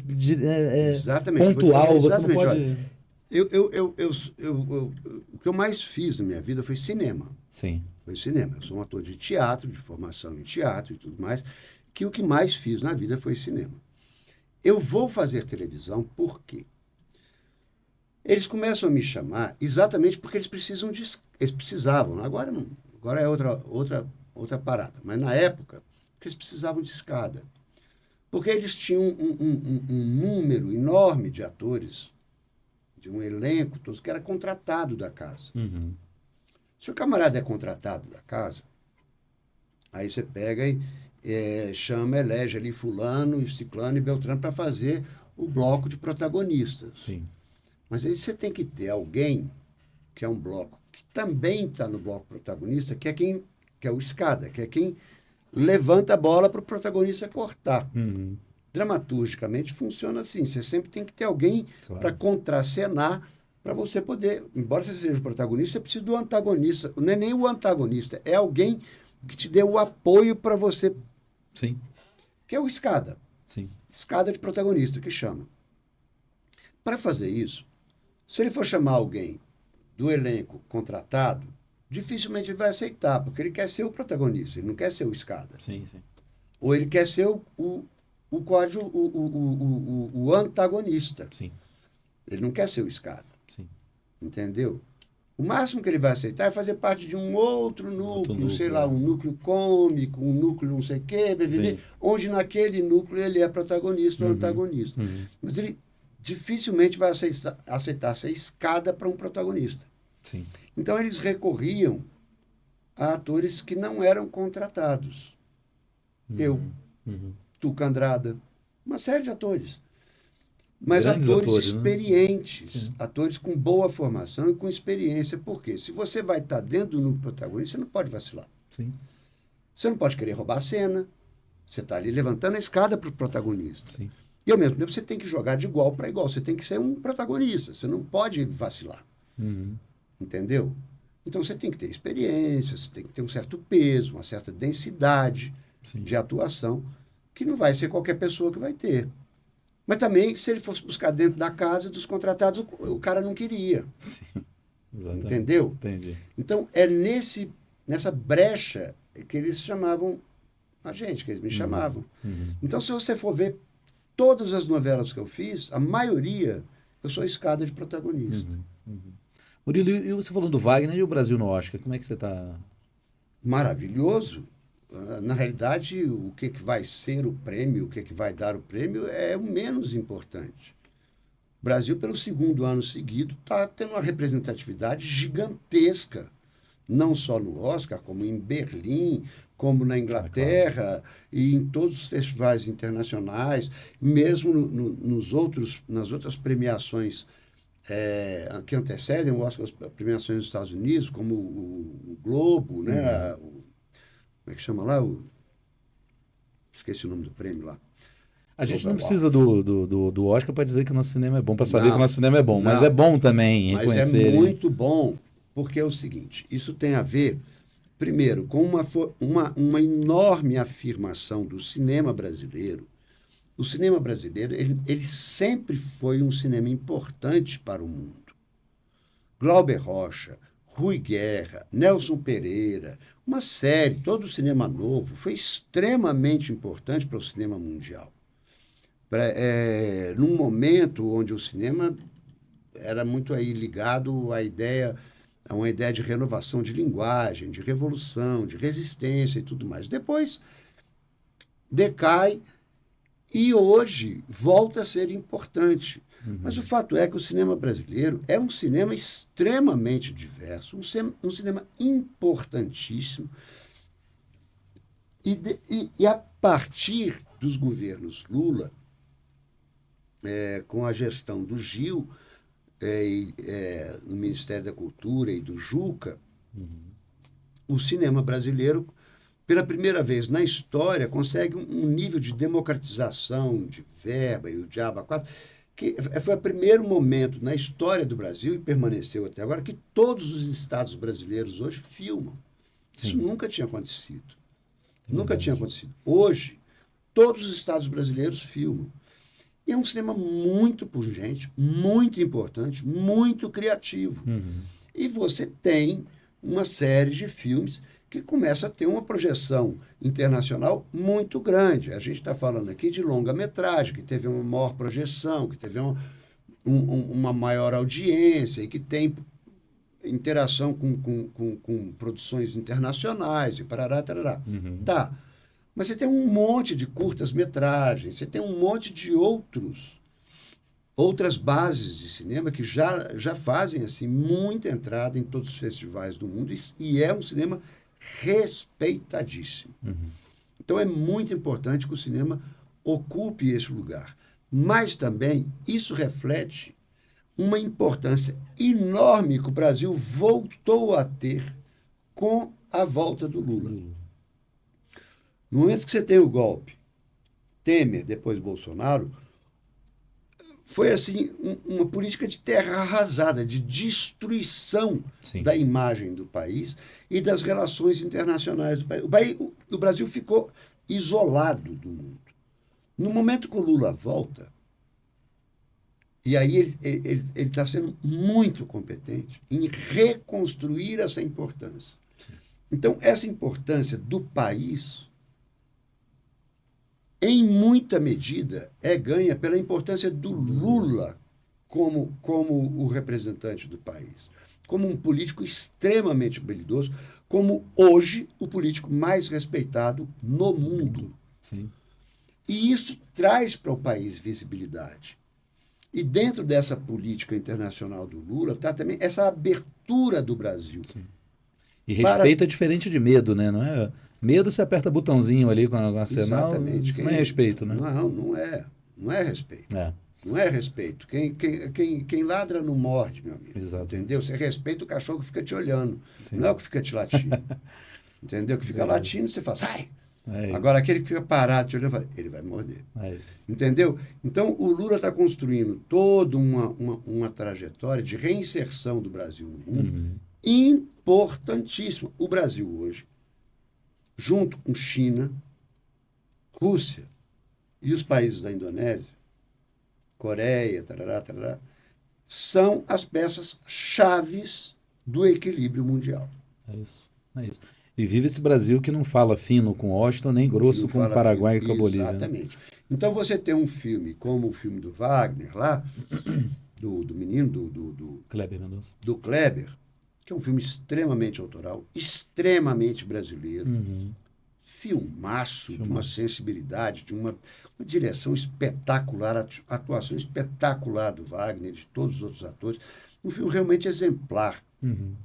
exatamente. Vou te falar pontual, você não exatamente, pode. olha, o que eu mais fiz na minha vida foi cinema. Sim. Foi cinema. Eu sou um ator de teatro, de formação em teatro e tudo mais, que o que mais fiz na vida foi cinema. Eu vou fazer televisão por quê? Eles começam a me chamar exatamente porque eles precisavam. Agora é outra parada. Mas na época, porque eles precisavam de escada. Porque eles tinham um número enorme de atores, de um elenco, todos, que era contratado da casa. Uhum. Se o camarada é contratado da casa, aí você pega e elege ali fulano, e ciclano e beltrano para fazer o bloco de protagonistas. Sim. Mas aí você tem que ter alguém que é um bloco que também está no bloco protagonista, que é o escada, que é quem levanta a bola para o protagonista cortar. Uhum. Dramaturgicamente funciona assim. Você sempre tem que ter alguém para contracenar, para você poder, embora você seja o protagonista, você precisa do antagonista. Não é nem o antagonista, é alguém que te dê o apoio para você. Sim. Que é o escada. Sim. Escada de protagonista, que chama. Para fazer isso, se ele for chamar alguém do elenco contratado, dificilmente ele vai aceitar, porque ele quer ser o protagonista, ele não quer ser o escada. Sim, sim. Ou ele quer ser o antagonista. Sim. Ele não quer ser o escada. Sim. Entendeu? O máximo que ele vai aceitar é fazer parte de um outro núcleo, sei lá, um núcleo cômico, um núcleo não sei o quê, onde naquele núcleo ele é protagonista ou antagonista. Uhum. Mas ele dificilmente vai aceitar ser escada para um protagonista. Sim. Então eles recorriam a atores que não eram contratados. Eu, Tuca Andrada, uma série de atores. Mas Grandes atores né? experientes, atores com boa formação e com experiência. Por quê? Se você vai estar dentro do núcleo protagonista, você não pode vacilar. Sim. Você não pode querer roubar a cena. Você está ali levantando a escada para o protagonista. Sim. E, ao mesmo tempo, você tem que jogar de igual para igual. Você tem que ser um protagonista. Você não pode vacilar. Uhum. Entendeu? Então, você tem que ter experiência, você tem que ter um certo peso, uma certa densidade de atuação, que não vai ser qualquer pessoa que vai ter. Mas também, se ele fosse buscar dentro da casa dos contratados, o cara não queria. Sim. Exatamente. Entendeu? Entendi. Então, é nessa brecha que eles chamavam a gente, que eles me chamavam. Uhum. Então, se você for ver todas as novelas que eu fiz, a maioria, eu sou escada de protagonista. Murilo, e você falando do Wagner e o Brasil no Oscar, como é que você está? Maravilhoso. Na realidade, o que vai ser o prêmio, o que vai dar o prêmio é o menos importante. Brasil, pelo segundo ano seguido, está tendo uma representatividade gigantesca, não só no Oscar, como em Berlim, como na Inglaterra, e em todos os festivais internacionais, mesmo nas outras premiações que antecedem o Oscar, as premiações nos Estados Unidos, como o Globo, né? Como é que chama lá? Esqueci o nome do prêmio lá. A gente não precisa do Oscar para dizer que o nosso cinema é bom, para saber que o nosso cinema é bom, não, mas é bom também mas reconhecer. É muito bom, porque é o seguinte, isso tem a ver, primeiro, com uma enorme afirmação do cinema brasileiro. O cinema brasileiro, ele sempre foi um cinema importante para o mundo. Glauber Rocha, Rui Guerra, Nelson Pereira, uma série, todo o cinema novo, foi extremamente importante para o cinema mundial. Num momento onde o cinema era muito aí ligado a uma ideia de renovação de linguagem, de revolução, de resistência e tudo mais. Depois decai e hoje volta a ser importante. Mas o fato é que o cinema brasileiro é um cinema extremamente diverso, um cinema importantíssimo. E a partir dos governos Lula, com a gestão do Gil, no Ministério da Cultura e do Juca, o cinema brasileiro, pela primeira vez na história, consegue um nível de democratização, de verba e o diabo a quatro, que foi o primeiro momento na história do Brasil, e permaneceu até agora, que todos os estados brasileiros hoje filmam. Sim. Isso nunca tinha acontecido. Nunca tinha acontecido. Hoje, todos os estados brasileiros filmam. E é um cinema muito pungente, muito importante, muito criativo. E você tem uma série de filmes que começa a ter uma projeção internacional muito grande. A gente está falando aqui de longa-metragem, que teve uma maior projeção, que teve uma maior audiência e que tem interação com produções internacionais, e parará, tarará. Tá. Mas você tem um monte de curtas-metragens, você tem um monte de outras bases de cinema que já fazem assim, muita entrada em todos os festivais do mundo e é um cinema respeitadíssimo. Então é muito importante que o cinema ocupe esse lugar. Mas também isso reflete uma importância enorme que o Brasil voltou a ter com a volta do Lula. No momento que você tem o golpe, Temer, depois Bolsonaro, foi assim uma política de terra arrasada, de destruição da imagem do país e das relações internacionais do país. O Brasil ficou isolado do mundo. No momento que o Lula volta, e aí ele está sendo muito competente em reconstruir essa importância. Então, essa importância do país, em muita medida, é ganha pela importância do Lula como o representante do país, como um político extremamente habilidoso, como hoje o político mais respeitado no mundo. Sim. E isso traz para o país visibilidade. E dentro dessa política internacional do Lula está também essa abertura do Brasil. Sim. E respeito é diferente de medo, né? Não é? Medo você aperta botãozinho ali com o arsenal. Exatamente. Isso não é respeito, né? Não é. Não é respeito. Não é respeito. Quem ladra não morde, meu amigo. Exato. Entendeu? Você respeita o cachorro que fica te olhando. Sim. Não é o que fica te latindo. Entendeu? Que fica latindo, você fala, sai! Agora, aquele que fica parado te olhando, ele vai morder. Entendeu? Então, o Lula está construindo toda uma trajetória de reinserção do Brasil no mundo importantíssima. O Brasil hoje, junto com China, Rússia e os países da Indonésia, Coreia, tarará, são as peças chaves do equilíbrio mundial. É isso. E vive esse Brasil que não fala fino com Washington, nem grosso com o Paraguai e com a Bolívia. Exatamente. Né? Então você tem um filme como o filme do Wagner lá, do menino, do Kleber Mendonça. Do Kleber, que é um filme extremamente autoral, extremamente brasileiro, filmaço, de uma sensibilidade, de uma direção espetacular, atuação espetacular do Wagner, de todos os outros atores. Um filme realmente exemplar. Uhum.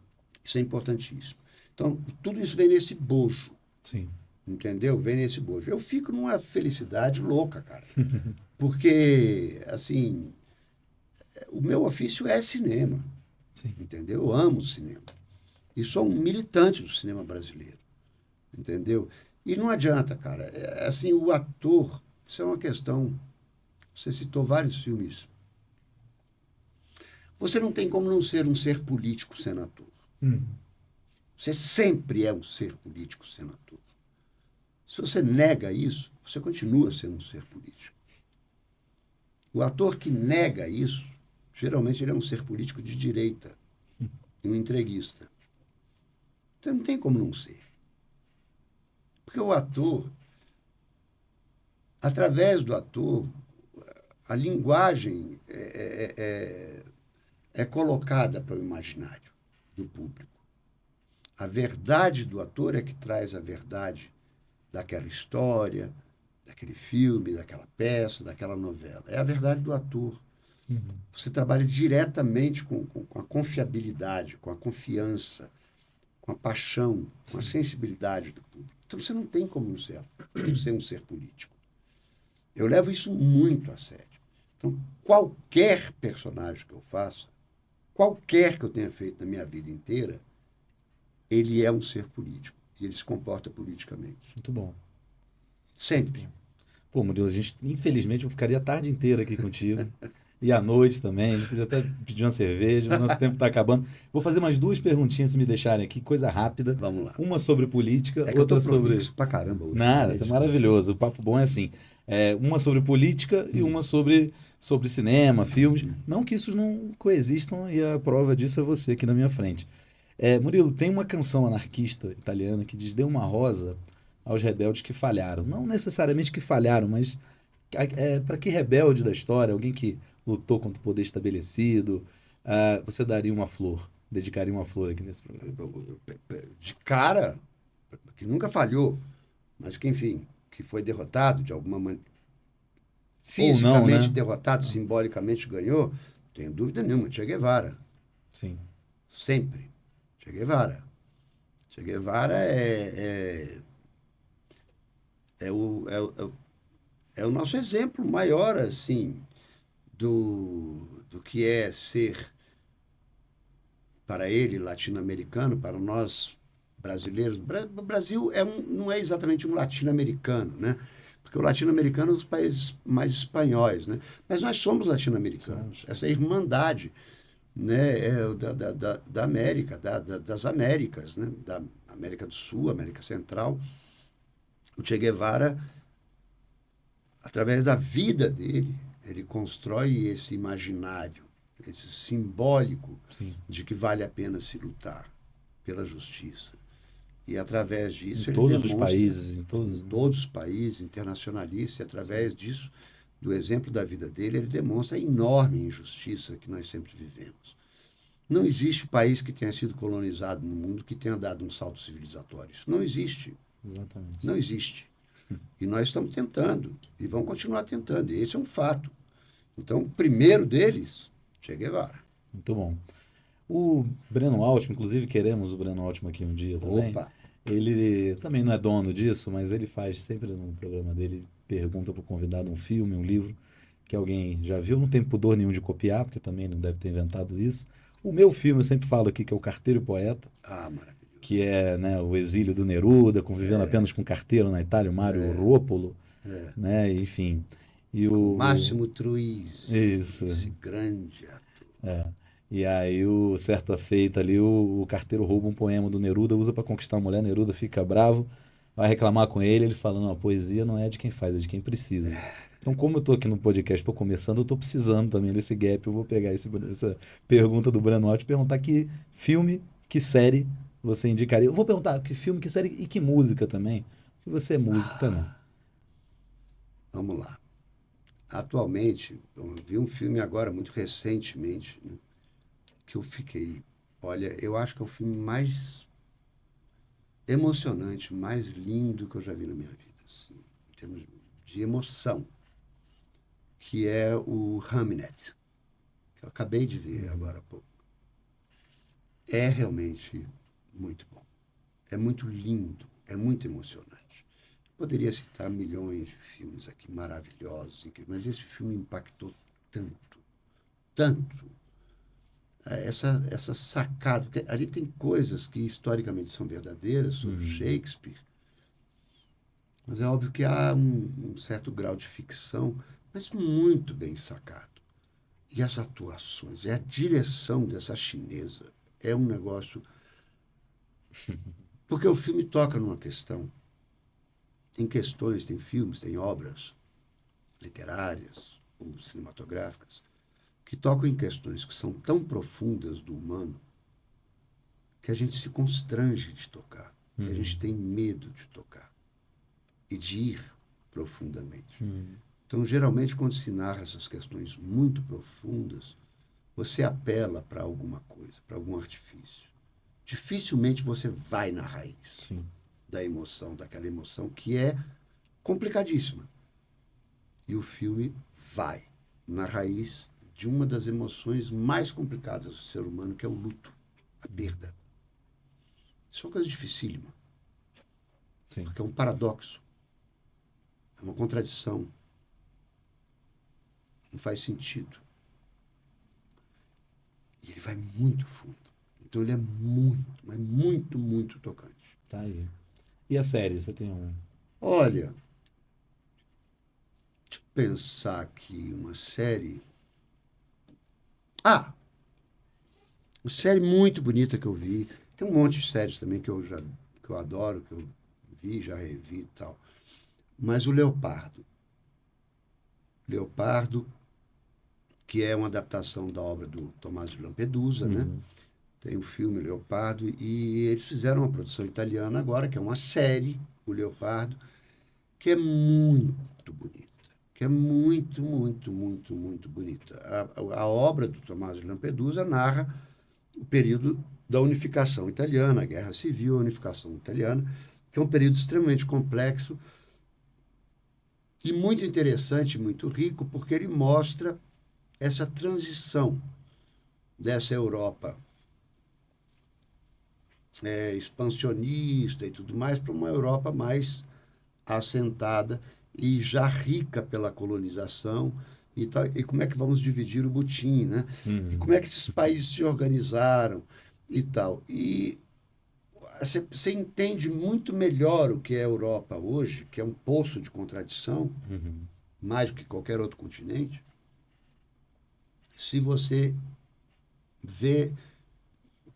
Isso é importantíssimo. Então, tudo isso vem nesse bojo. Sim. Entendeu? Vem nesse bojo. Eu fico numa felicidade louca, cara. Porque, assim, o meu ofício é cinema. Sim. Entendeu? Eu amo cinema. E sou um militante do cinema brasileiro. Entendeu? E não adianta, cara. Assim, o ator, isso é uma questão. Você citou vários filmes. Você não tem como não ser um ser político sendo ator. Uhum. Você sempre é um ser político sendo ator. Se você nega isso, você continua sendo um ser político. O ator que nega isso, geralmente ele é um ser político de direita, um entreguista. Você não tem como não ser. Porque o ator, através do ator, a linguagem é colocada para o imaginário do público. A verdade do ator é que traz a verdade daquela história, daquele filme, daquela peça, daquela novela. É a verdade do ator. Uhum. Você trabalha diretamente com a confiabilidade, com a confiança, com a paixão, com a sensibilidade do público. Então você não tem como não ser um ser político. Eu levo isso muito a sério. Então, qualquer personagem que eu faça, qualquer que eu tenha feito na minha vida inteira, ele é um ser político. E ele se comporta politicamente. Muito bom. Sempre. Pô, Murilo, a gente, infelizmente, eu ficaria a tarde inteira aqui contigo. E à noite também. A gente podia até pedir uma cerveja, mas nosso tempo está acabando. Vou fazer mais duas perguntinhas, se me deixarem aqui, coisa rápida. Vamos lá. Uma sobre política, É que eu outra tô sobre. prolixo pra caramba hoje. Nada, isso é maravilhoso. O papo bom é assim. Uma sobre política e uma sobre cinema, filmes. Não que isso não coexistam, e a prova disso é você aqui na minha frente. Murilo, tem uma canção anarquista italiana que diz: Dê uma rosa aos rebeldes que falharam. Não necessariamente que falharam, mas para que rebelde da história, alguém que lutou contra o poder estabelecido, você daria uma flor, dedicaria uma flor aqui nesse programa? De cara, que nunca falhou, mas que, enfim, que foi derrotado de alguma maneira. Fisicamente Ou não, né? derrotado, simbolicamente ganhou, tenho dúvida nenhuma, Che Guevara. Sim. Sempre. Che Guevara. Che Guevara é o nosso exemplo maior, assim, do que é ser, para ele, latino-americano, para nós brasileiros. O Brasil não é exatamente um latino-americano, né? Porque o latino-americano são os países mais espanhóis, né? Mas nós somos latino-americanos. Essa irmandade, né, da América, das Américas, né? Da América do Sul, América Central. O Che Guevara, através da vida dele, ele constrói esse imaginário, esse simbólico, Sim. de que vale a pena se lutar pela justiça. E através disso Em ele todos demonstra, os países, em todos os países, internacionalista, e através disso, do exemplo da vida dele, ele demonstra a enorme injustiça que nós sempre vivemos. Não existe país que tenha sido colonizado no mundo que tenha dado um salto civilizatório. Isso não existe. Exatamente. Não existe. E nós estamos tentando, e vamos continuar tentando. E esse é um fato. Então, o primeiro deles, Che Guevara. Muito bom. O Breno Altman, inclusive queremos o Breno Altman aqui um dia também. Opa! Ele também não é dono disso, mas ele faz sempre no programa dele, pergunta para o convidado um filme, um livro que alguém já viu. Não tem pudor nenhum de copiar, porque também não deve ter inventado isso. O meu filme, eu sempre falo aqui, que é O Carteiro e Poeta, Maravilhoso. que é, né, o exílio do Neruda, convivendo apenas com carteiro na Itália, o Mário Ruopolo, né, enfim. E o Máximo Truiz, Isso. esse grande ator. E aí, certa feita ali, o carteiro rouba um poema do Neruda, usa para conquistar a mulher, Neruda fica bravo, vai reclamar com ele fala, não, a poesia não é de quem faz, é de quem precisa. Então, como eu estou aqui no podcast, estou começando, eu estou precisando também desse gap, eu vou pegar essa pergunta do Breno Altman e perguntar que filme, que série você indicaria. Eu vou perguntar que filme, que série e que música também, porque você é músico também. Vamos lá. Atualmente, eu vi um filme agora, muito recentemente, né, que eu fiquei... Olha, eu acho que é o filme mais emocionante, mais lindo que eu já vi na minha vida, assim, em termos de emoção, que é o Hamnet, que eu acabei de ver agora há pouco. É realmente muito bom. É muito lindo, é muito emocionante. Poderia citar milhões de filmes aqui maravilhosos, mas esse filme impactou tanto, tanto. Essa sacada, porque ali tem coisas que historicamente são verdadeiras sobre Shakespeare, mas é óbvio que há um certo grau de ficção, mas muito bem sacado. E as atuações, a direção dessa chinesa é um negócio. Porque o filme toca numa questão. Tem questões, tem filmes, tem obras literárias ou cinematográficas que tocam em questões que são tão profundas do humano que a gente se constrange de tocar, que a gente tem medo de tocar e de ir profundamente. Então, geralmente, quando se narra essas questões muito profundas, você apela para alguma coisa, para algum artifício. Dificilmente você vai na raiz da emoção, daquela emoção que é complicadíssima. E o filme vai na raiz de uma das emoções mais complicadas do ser humano, que é o luto, a perda. Isso é uma coisa dificílima. Porque é um paradoxo. É uma contradição. Não faz sentido. E ele vai muito fundo. Então ele é muito, mas muito, muito tocante. Tá aí. E a série, você tem um... Olha, deixa eu pensar aqui, uma série... Ah! Uma série muito bonita que eu vi. Tem um monte de séries também que eu adoro, que eu vi, já revi e tal. Mas o Leopardo. Leopardo, que é uma adaptação da obra do Tommaso de Lampedusa, né? Tem o filme Leopardo, e eles fizeram uma produção italiana agora, que é uma série, o Leopardo, que é muito bonita. Que é muito, muito, muito, muito bonita. A obra do Tommaso de Lampedusa narra o período da unificação italiana, a Guerra Civil, a unificação italiana, que é um período extremamente complexo e muito interessante, muito rico, porque ele mostra essa transição dessa Europa expansionista e tudo mais para uma Europa mais assentada e já rica pela colonização e tal. E como é que vamos dividir o butim, né? E como é que esses países se organizaram e tal. E você entende muito melhor o que é a Europa hoje, que é um poço de contradição, mais do que qualquer outro continente, se você vê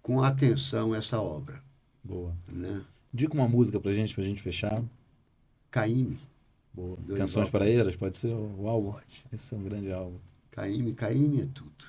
com atenção essa obra. Boa. Né? Dica uma música pra gente fechar. Caíme. Boa. Canções Paraeiras, pode ser o álbum? Pode. Esse é um grande álbum. Caíme é tudo.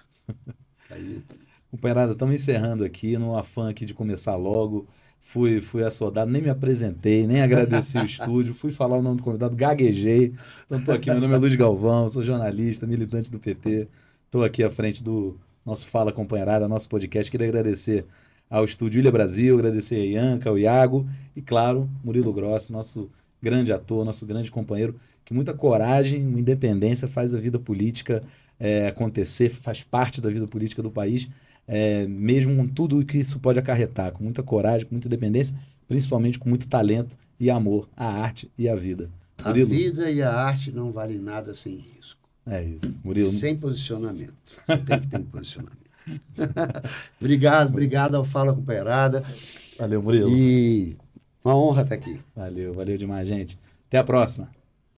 Caíme é tudo. Companheirada, estamos encerrando aqui, no afã aqui de começar logo. Fui assodado, nem me apresentei, nem agradeci o estúdio, fui falar o nome do convidado, gaguejei. Então estou aqui, meu nome é Luiz Galvão, sou jornalista, militante do PT. Estou aqui à frente do nosso Fala Companheirada, nosso podcast. Queria agradecer ao Estúdio Ilha Brasil, agradecer a Ianca, ao Iago e, claro, Murilo Grossi, nosso grande ator, nosso grande companheiro, que muita coragem, uma independência faz a vida política acontecer, faz parte da vida política do país, mesmo com tudo o que isso pode acarretar, com muita coragem, com muita independência, principalmente com muito talento e amor à arte e à vida. Murilo? A vida e a arte não valem nada sem risco. É isso. Murilo. Sem posicionamento. Você tem que ter um posicionamento. Obrigado ao Fala Companheirada. Valeu, Murilo. E uma honra estar aqui. Valeu demais, gente. Até a próxima.